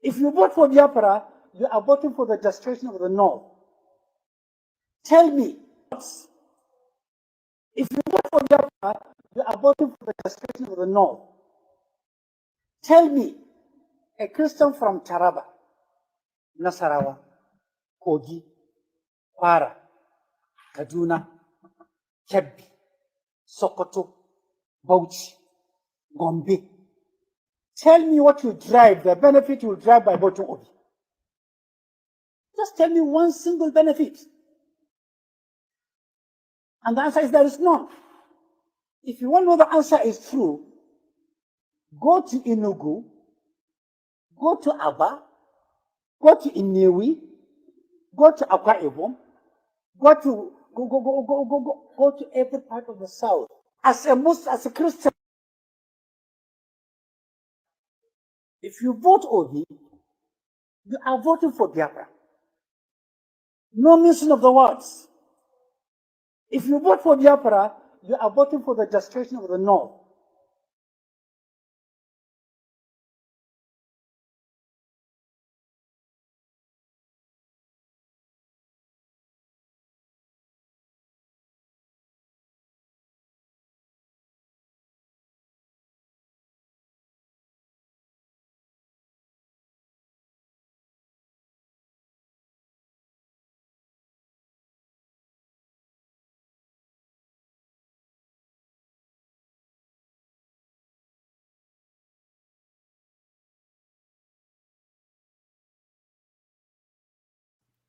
If you vote for Biafra, you are voting for the destruction of the North. Tell me, if you vote for Biafra, you are voting for the destruction of the North. Tell me, a Christian from Taraba, Nasarawa, Kogi, Kwara, Kaduna, Kebbi, Sokoto, Bauchi, Gombe. Tell me what you drive, the benefit you drive by voting Obi. Just tell me one single benefit. And the answer is there is none. If you want to know the answer is true, go to Enugu, go to Aba, go to Inewi, go to Akwa Ibom, go to every part of the South. As a Muslim, as a Christian, if you vote Obi, you are voting for Biafra. No mention of the words. If you vote for Biafra, you are voting for the destruction of the North.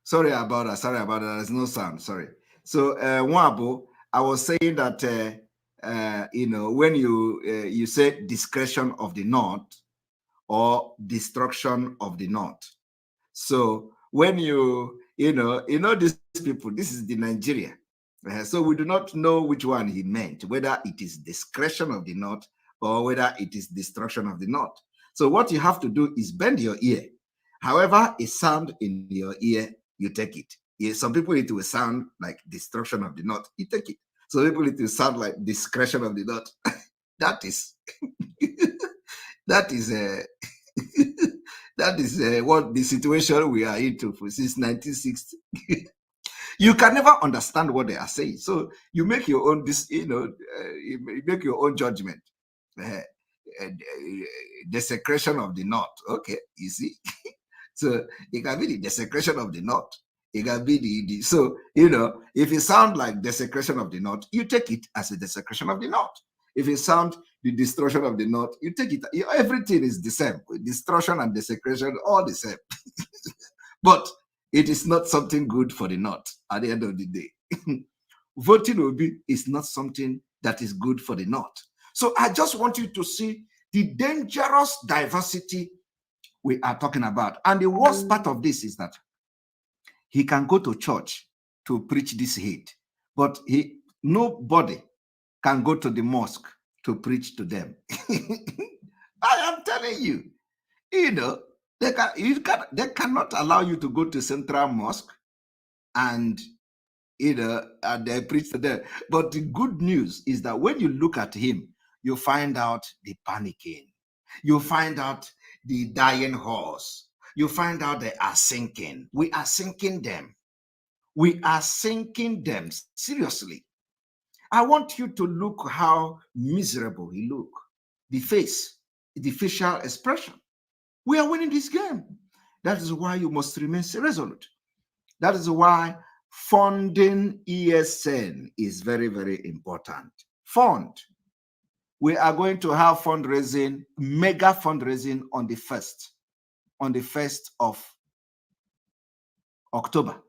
Sorry about that. Sorry about that. There's no sound. Sorry. So, Wabo, I was saying that when you said discretion of the North or destruction of the North. So when you know these people, this is the Nigeria. So we do not know which one he meant, whether it is discretion of the North or whether it is destruction of the North. So what you have to do is bend your ear. However, a sound in your ear, you take it. Yeah, some people it will sound like destruction of the North, you take it. Some people it will sound like discretion of the North. That is that is that is what the situation we are into since 1960. You can never understand what they are saying, so you make your own you make your own judgment. Desecration of the North. Okay, you see. So it can be the desecration of the North. It can be the so if it sounds like desecration of the North, you take it as a desecration of the North. If it sounds the destruction of the North, you take it. Everything is the same. Destruction and desecration, all the same. But it is not something good for the North at the end of the day. Voting Obi is not something that is good for the North. So I just want you to see the dangerous diversity we are talking about. And the worst part of this is that he can go to church to preach this hate, but nobody can go to the mosque to preach to them. I am telling you, they cannot allow you to go to Central Mosque and and they preach to them. But the good news is that when you look at him, you find out the panicking. You find out the dying horse. You find out they are sinking. We are sinking them. We are sinking them seriously. I want you to look how miserable he look. The face, the facial expression. We are winning this game. That is why you must remain resolute. That is why funding ESN is very, very important. Fund. We are going to have fundraising, mega fundraising on the 1st of October.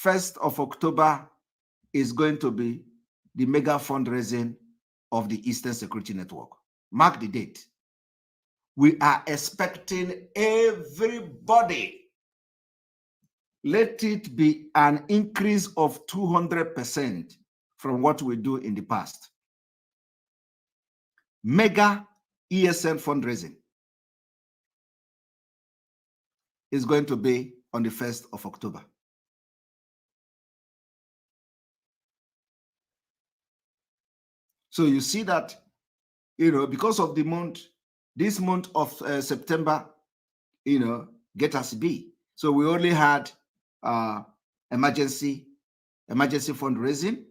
1st of October is going to be the mega fundraising of the Eastern Security Network. Mark the date. We are expecting everybody. Let it be an increase of 200% from what we do in the past. Mega ESN fundraising is going to be on the 1st of October. So you see that, because of the month, this month of September, get us be. So we only had emergency fundraising.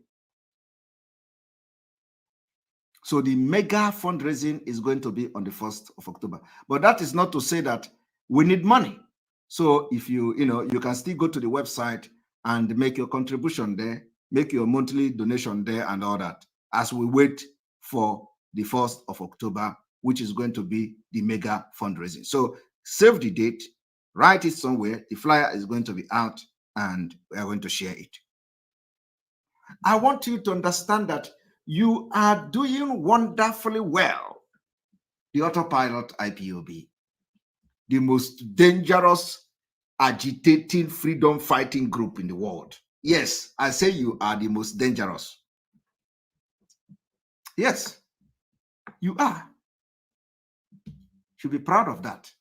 So the mega fundraising is going to be on the 1st of October. But that is not to say that we need money. So if you can still go to the website and make your contribution there, make your monthly donation there and all that, as we wait for the 1st of October, which is going to be the mega fundraising. So save the date, write it somewhere. The flyer is going to be out and we are going to share it. I want you to understand that you are doing wonderfully well. The autopilot IPOB, the most dangerous, agitating, freedom fighting group in the world. Yes, I say you are the most dangerous. Yes, you are. Should be proud of that.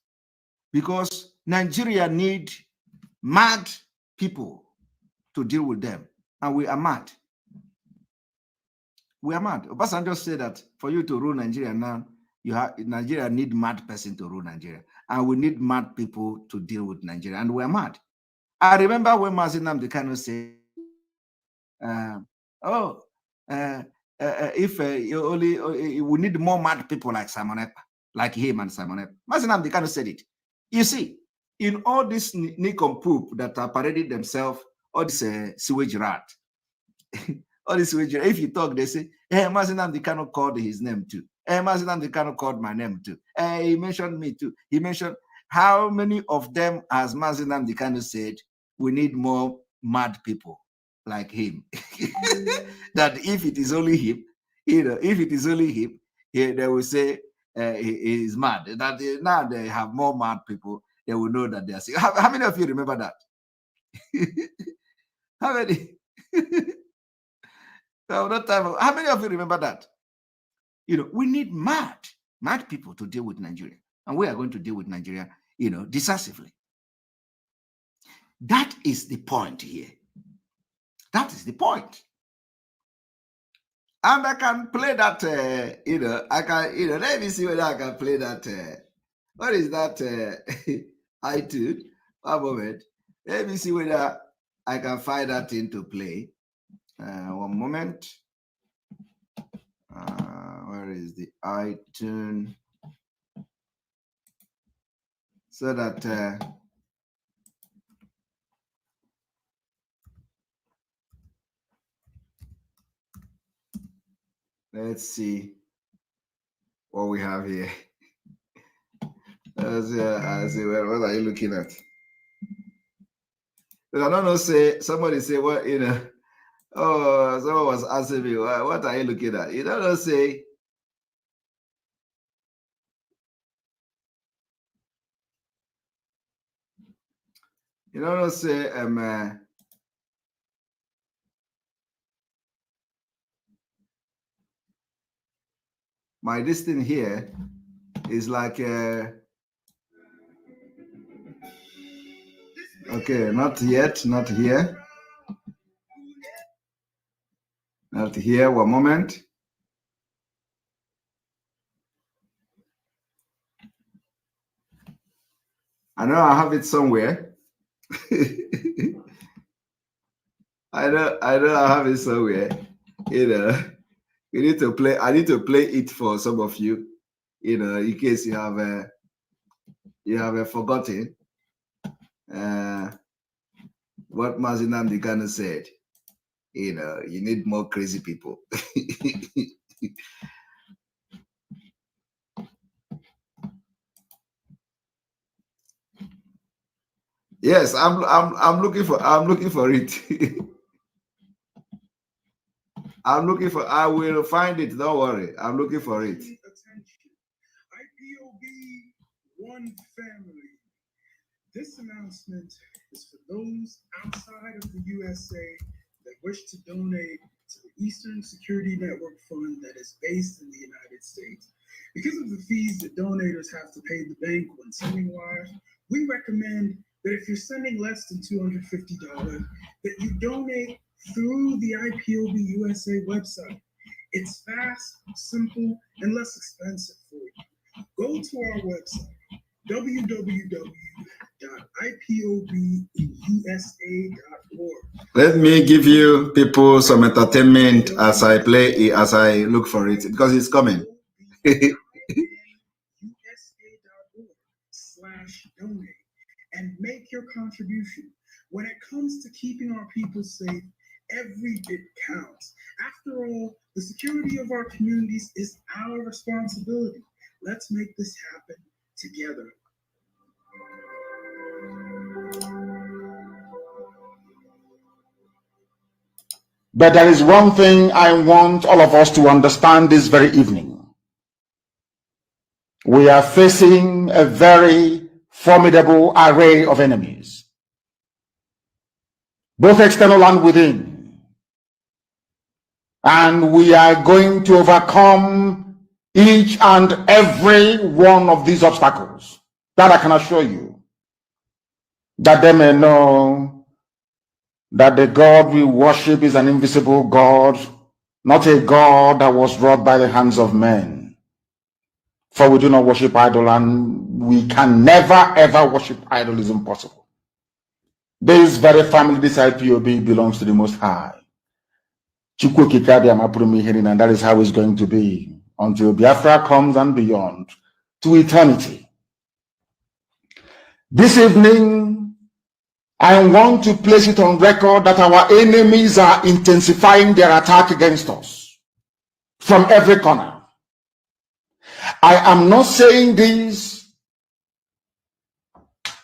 Because Nigeria need mad people to deal with them. And we are mad. We are mad. Obasanjo said that for you to rule Nigeria now, Nigeria need mad person to rule Nigeria. And we need mad people to deal with Nigeria. And we are mad. I remember when Mazi Nnamdi Kanu said, we need more mad people like Simon Ekpa, like him and Simon Ekpa. Mazi Nnamdi Kanu said it. You see, in all this nincompoop that are parading themselves, all this sewage rat, all this sewage rat, if you talk, they say, hey, Mazi Nnamdi Kanu called his name too. Hey, Mazi Nnamdi Kanu called my name too. Hey, he mentioned me too. He mentioned, how many of them has Mazi Nnamdi Kanu said, we need more mad people like him? That if it is only him, if it is only him, they will say he is mad. That now they have more mad people, they will know that they are sick. How many of you remember that? How many? How many of you remember that? We need mad people to deal with Nigeria, and we are going to deal with Nigeria, decisively. That is the point here. That is the point. And I can play that, let me see whether I can play that. What is that iTunes? One moment. Let me see whether I can find that thing to play. One moment. Where is the iTunes? So that let's see what we have here. I see, what are you looking at? But I don't know, somebody say, well, someone was asking me, what are you looking at? You don't know, say, my this thing here is like okay, not yet, not here. Not here, one moment. I know I have it somewhere. I I know I have it somewhere. You know, we need to play. I need to play it for some of you. You know, in case you have forgotten what Mazinam Dikano said. You know, you need more crazy people. Yes, I'm looking for it. I will find it. Don't worry. I'm looking for it. IPOB One Family. This announcement is for those outside of the USA that wish to donate to the Eastern Security Network Fund that is based in the United States. Because of the fees that donators have to pay the bank when sending wires, we recommend that if you're sending less than $250, that you donate through the IPOB USA website. It's fast, simple, and less expensive for you. Go to our website, www.ipobinUSA.org. Let me give you people some entertainment as I look for it because it's coming. USA.org/donate and make your contribution. When it comes to keeping our people safe, every bit counts. After all, the security of our communities is our responsibility. Let's make this happen together. But there is one thing I want all of us to understand this very evening. We are facing a very formidable array of enemies, both external and within. And we are going to overcome each and every one of these obstacles. That I can assure you. That they may know that the God we worship is an invisible God, not a God that was wrought by the hands of men. For we do not worship idol, and we can never ever worship idol. Is impossible. This very family, this IPOB, belongs to the Most High. And that is how it's going to be until Biafra comes and beyond to eternity. This evening, I want to place it on record that our enemies are intensifying their attack against us from every corner. I am not saying this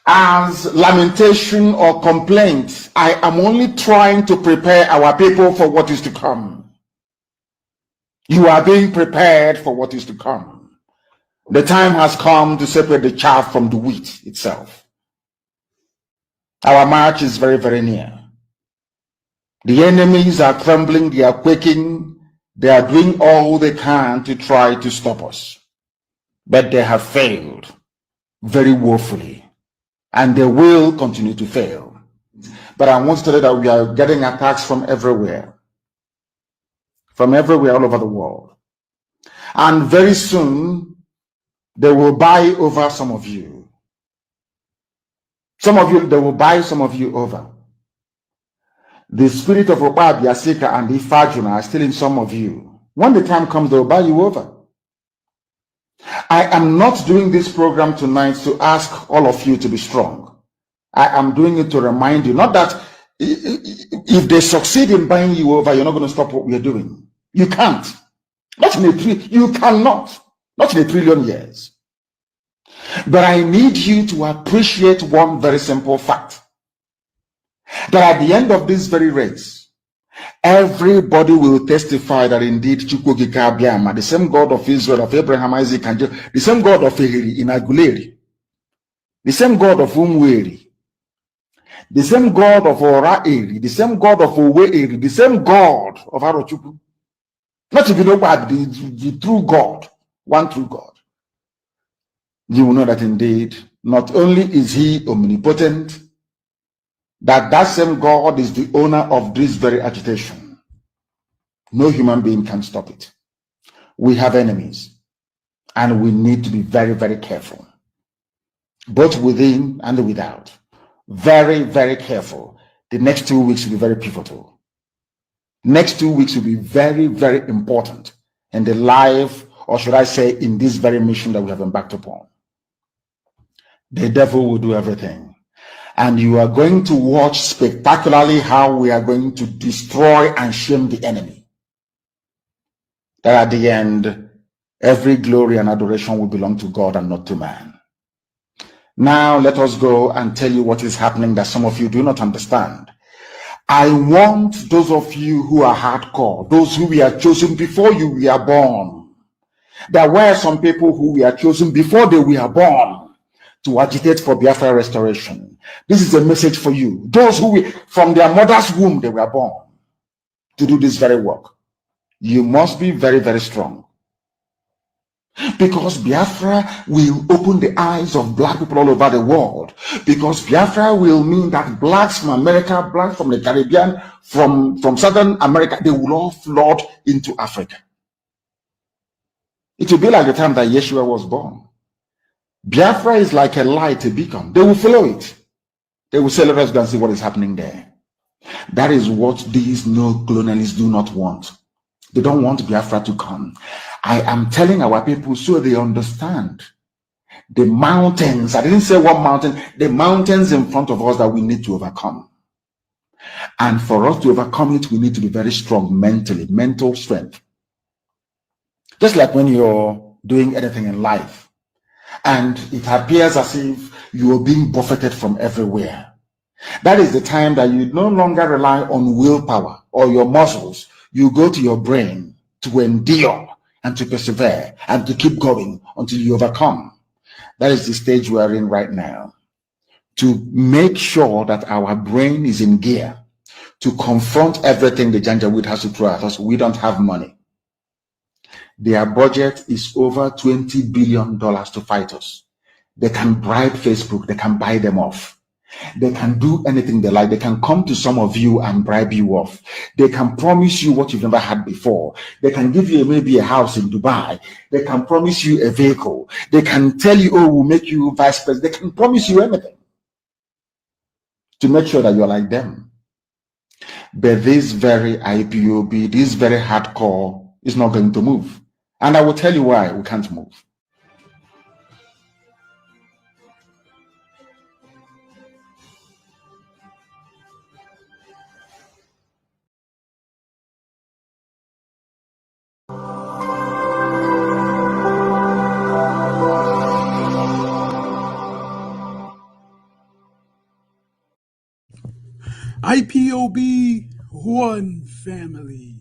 as lamentation or complaint. I am only trying to prepare our people for what is to come. You are being prepared for what is to come. The time has come to separate the chaff from the wheat itself. Our march is very, very near. The enemies are trembling, they are quaking, they are doing all they can to try to stop us. But they have failed very woefully, and they will continue to fail. But I want to tell you that we are getting attacks from everywhere all over the world. And very soon, they will buy over some of you. They will buy some of you over. The spirit of Okpa, Biasika, and Ifajuna are still in some of you. When the time comes, they will buy you over. I am not doing this program tonight to ask all of you to be strong. I am doing it to remind you, not that if they succeed in buying you over, you're not going to stop what we are doing. You can't. You cannot. Not in a trillion years. But I need you to appreciate one very simple fact. That at the end of this very race, everybody will testify that indeed Chukwukika Abiyama, the same God of Israel, of Abraham, Isaac, and Jacob, the same God of Ehiri in Aguleri, the same God of Umweri, the same God of Ora-Eri, the same God of Owe-Eri, the same God of Arochukwu. Not if you know what, the true God, one true God. You will know that indeed, not only is he omnipotent, that same God is the owner of this very agitation. No human being can stop it. We have enemies, and we need to be very, very careful, both within and without. Very, very careful. The next 2 weeks will be very pivotal. Next 2 weeks will be very, very important in the life, or should I say, in this very mission that we have embarked upon. The devil will do everything. And you are going to watch spectacularly how we are going to destroy and shame the enemy. That at the end, every glory and adoration will belong to God and not to man. Now let us go and tell you what is happening that some of you do not understand. I want those of you who are hardcore, those who were chosen before you were born. There were some people who were chosen before they were born to agitate for Biafra restoration. This is a message for you. Those who from their mother's womb they were born to do this very work. You must be very, very strong. Because Biafra will open the eyes of black people all over the world. Because Biafra will mean that blacks from America, blacks from the Caribbean, from Southern America, they will all flood into Africa. It will be like the time that Yeshua was born. Biafra is like a light, a beacon. They will follow it. They will say, let us go and see what is happening there. That is what these neo-colonialists do not want. They don't want Biafra to come. I am telling our people so they understand the mountains. I didn't say one mountain, the mountains in front of us that we need to overcome. And for us to overcome it, we need to be very strong mentally, mental strength. Just like when you're doing anything in life and it appears as if you are being buffeted from everywhere. That is the time that you no longer rely on willpower or your muscles. You go to your brain to endure and to persevere and to keep going until you overcome. That is the stage we are in right now. To make sure that our brain is in gear to confront everything the Janjaweed has to throw at us. We don't have money. Their budget is over $20 billion to fight us. They can bribe Facebook. They can buy them off. They can do anything they like. They can come to some of you and bribe you off. They can promise you what you've never had before. They can give you maybe a house in Dubai. They can promise you a vehicle. They can tell you, oh, we'll make you vice president. They can promise you anything to make sure that you're like them. But this very IPOB, this very hardcore is not going to move. And I will tell you why we can't move. IPOB, one family.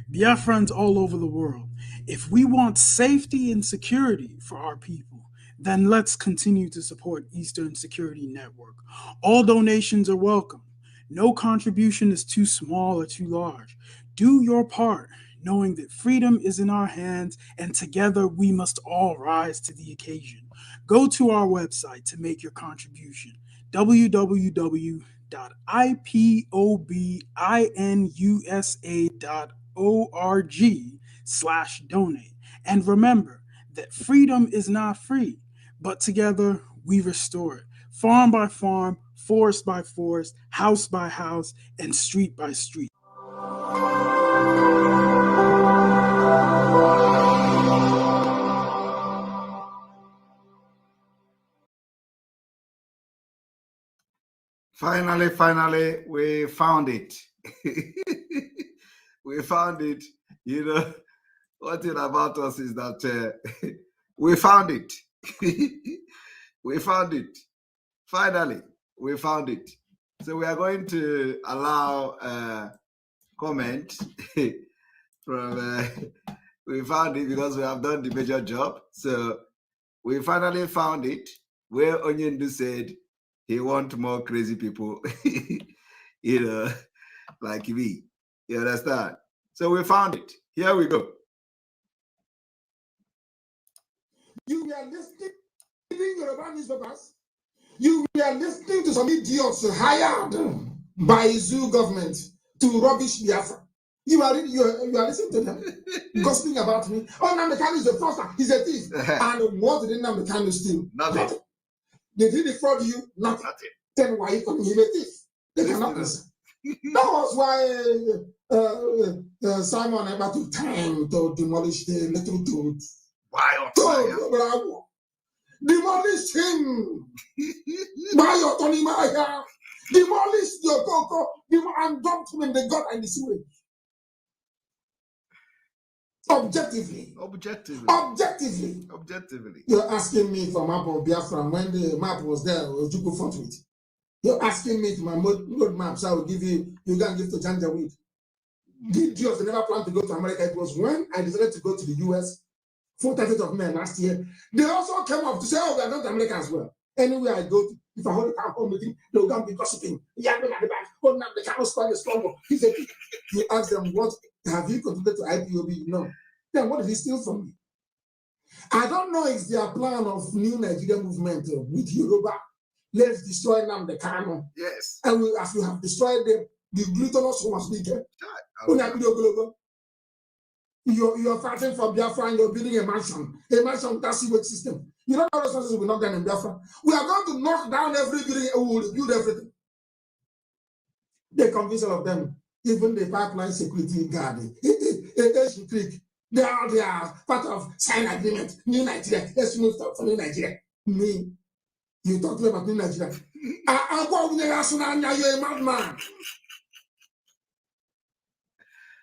Biafrans all over the world. If we want safety and security for our people, then let's continue to support Eastern Security Network. All donations are welcome. No contribution is too small or too large. Do your part, knowing that freedom is in our hands, and together we must all rise to the occasion. Go to our website to make your contribution, www.ipobinUSA.org/donate. And remember that freedom is not free, but together we restore it. Farm by farm, forest by forest, house by house, and street by street. Finally, we found it. We found it. You know, one thing about us is that we found it. We found it. Finally, we found it. So we are going to allow comment from, we found it because we have done the major job. So we finally found it where Onyendu said, he wants more crazy people, you know, like me. You understand? So we found it. Here we go. You were listening to Yoruba newspapers. You were listening to some idiots hired by Zoo government to rubbish Biafra. You are listening to them, gossiping about me. Oh, Nnamdi is a fraudster. He's a thief. And what did Nnamdi steal? Nothing. Did he defraud you? Nothing. Then why are you calling him a thief? They cannot listen. That was why Simon Ekpa took time to demolish the little dude. Why? Demolish him. By Tony Maya. Demolish your Coco and dumped him in the gut and the sewage. Objectively. You're asking me for map of Biafra when the map was there, was Juku fought with. You're asking me to my road maps, I will give you, you can give to Janjaweed. The idiots never planned to go to America. It was when I decided to go to the US, 4/30 of May last year. They also came up to say, oh, we are going to America as well. Anywhere I go to, if I hold a town hall meeting, they'll go and be gossiping. Yapping at the back, holding up the camel squad is stronger. You ask them, what have you contributed to IPOB? No. Then what did he steal from me? I don't know if their plan of new Nigeria movement with Yoruba. Let's destroy Nnamdi Kanu. Yes. And as we have destroyed them, the glutinous ones speaker. You're fighting for Biafra and you're building a mansion with that sewage system. You don't know resources will knock down in Biafra. We are going to knock down every building and we will rebuild everything. They convince all of them, even the pipeline security guard, Creek, they are part of sign agreement, New Nigeria. Let's move for New Nigeria. Me, you talk to them about New Nigeria. You're a madman.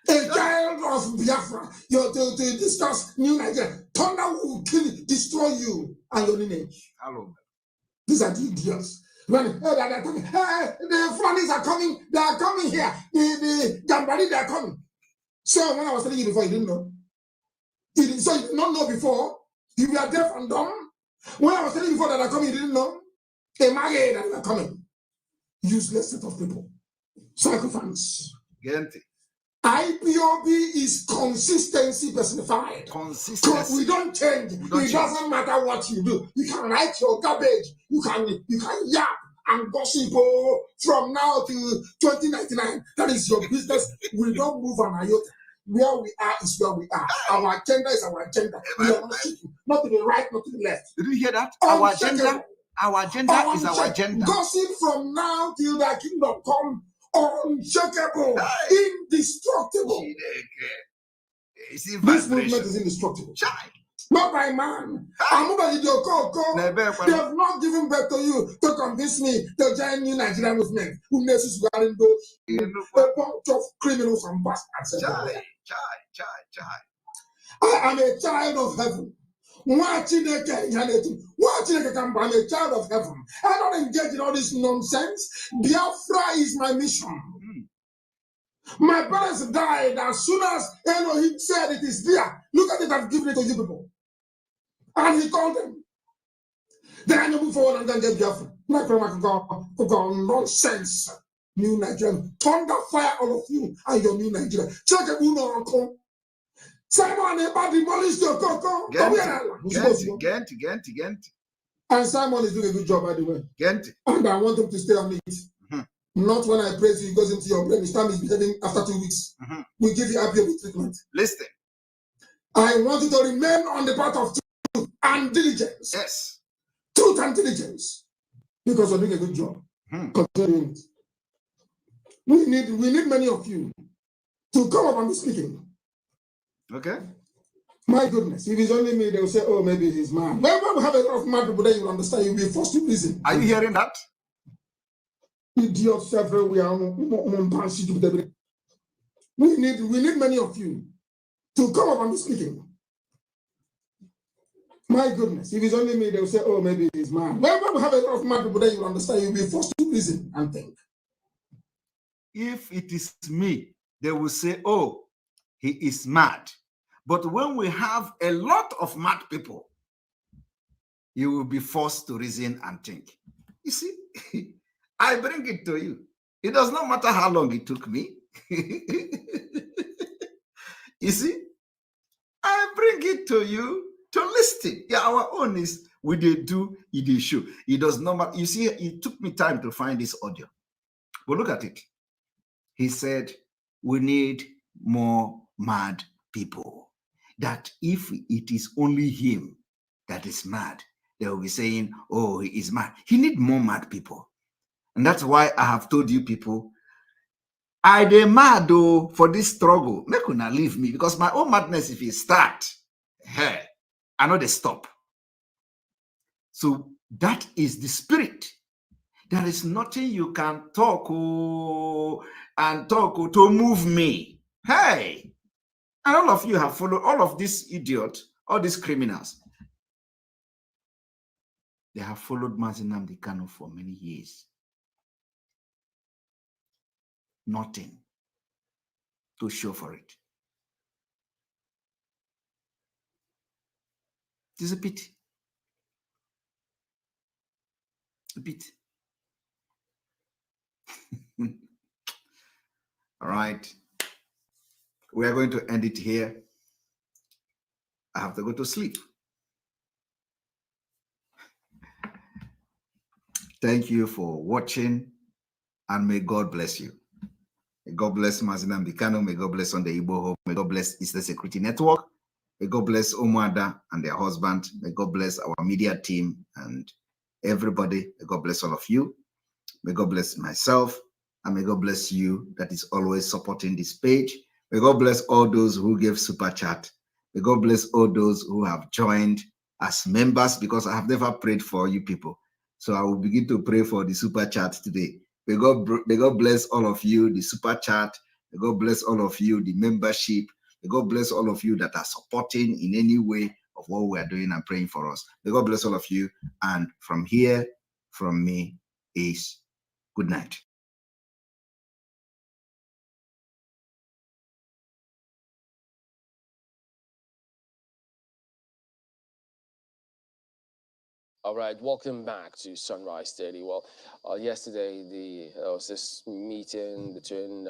A child of Biafra, you're to discuss New Nigeria. Thunder will kill you, destroy you and your lineage. Hello. These are the idiots. When the Flanders are coming, they are coming here. The Gambari, they are coming. So when I was telling you before, you didn't know. So you did not know before. You were deaf and dumb. When I was telling you before that they are coming, you didn't know. They married that they are coming. Useless set of people. Sacrifice. Gente. IPOB is consistency personified. Consistency. We don't change. It doesn't matter what you do. You can write your garbage. You can yap and gossip from now to 2099. That is your business. We don't move an iota. Where we are is where we are. Our agenda is our agenda. We are not to the right, not to the left. Did you hear that? Our agenda is our agenda. Gossip from now till the kingdom come. Unshakable, indestructible. This movement is indestructible. Not by man. They have not given birth to you to convince me to join New Nigeria movement. Who knows a bunch of criminals and bastards. I am a child of heaven. I'm a child of heaven. I don't engage in all this nonsense. Biafra is my mission. My parents died as soon as Elohim said it is there. Look at it, I've given it to you people. And he called them. Then I move forward and then get Biafra. Nonsense. New Nigeria. Thunder fire all of you and your new Nigeria. Check it, Uno. Simon Ekpa demolished your Coco. Gent. And Simon is doing a good job, by the way. Gent. And I want him to stay on it. Not when I praise you, it goes into your brain. You start misbehaving after 2 weeks. We give you IPOB treatment. Listen. I want you to remain on the path of truth and diligence. Yes. Truth and diligence. Because you're doing a good job. Continue it. We need many of you to come up and be speaking. Okay. My goodness, if it's only me, they will say, oh, maybe he's mad. When we have a lot of mad people, then you will understand, you'll be forced to listen. Are you hearing that? Idiots everywhere. We need many of you to come up and be speaking. My goodness, if it's only me, they will say, oh, maybe he's mad. When we have a lot of mad people, then you will understand, you'll be forced to listen and think. If it is me, they will say, oh, he is mad. But when we have a lot of mad people, you will be forced to reason and think. You see, I bring it to you. It does not matter how long it took me. You see, I bring it to you to listen. Yeah, our own is we did do, it is show. It does not matter. You see, it took me time to find this audio. But look at it. He said, we need more mad people. That if it is only him that is mad, they will be saying, oh, he is mad. He needs more mad people. And that's why I have told you people, I demand though for this struggle. Make una leave me because my own madness, if it start, hey, I know they stop. So that is the spirit. There is nothing you can talk to move me. Hey, and all of you have followed all of these idiots, all these criminals. They have followed Mazi Nnamdi Kanu for many years. Nothing to show for it. It is a pity. A bit. All right. We are going to end it here. I have to go to sleep. Thank you for watching, and may God bless you. May God bless Mazi Nnamdi Kanu. May God bless Sunday Igbo Hope. May God bless Eastern Security Network. May God bless Umuada and their husband. May God bless our media team and everybody. May God bless all of you. May God bless myself. And may God bless you that is always supporting this page. May God bless all those who gave super chat. May God bless all those who have joined as members, because I have never prayed for you people. So I will begin to pray for the super chat today. May God bless all of you, the super chat. May God bless all of you, the membership. May God bless all of you that are supporting in any way of what we are doing and praying for us. May God bless all of you. And from here, from me, is good night. All right, welcome back to Sunrise Daily. Well, yesterday there was this meeting between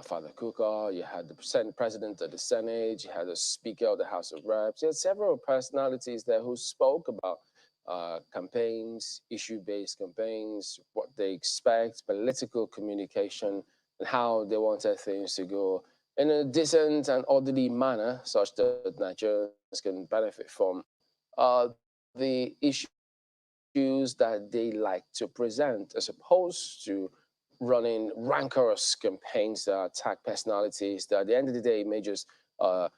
Father Kuka. You had the president of the Senate. You had the Speaker of the House of Reps. You had several personalities there who spoke about campaigns, issue-based campaigns, what they expect, political communication, and how they wanted things to go in a decent and orderly manner, such that Nigerians can benefit from the issues that they like to present, as opposed to running rancorous campaigns that attack personalities that at the end of the day may just put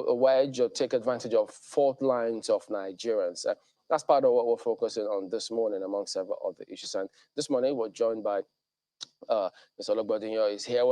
a wedge or take advantage of fault lines of Nigerians. That's part of what we're focusing on this morning, among several other issues. And this morning we're joined by Mr. Ologbodinyo is here with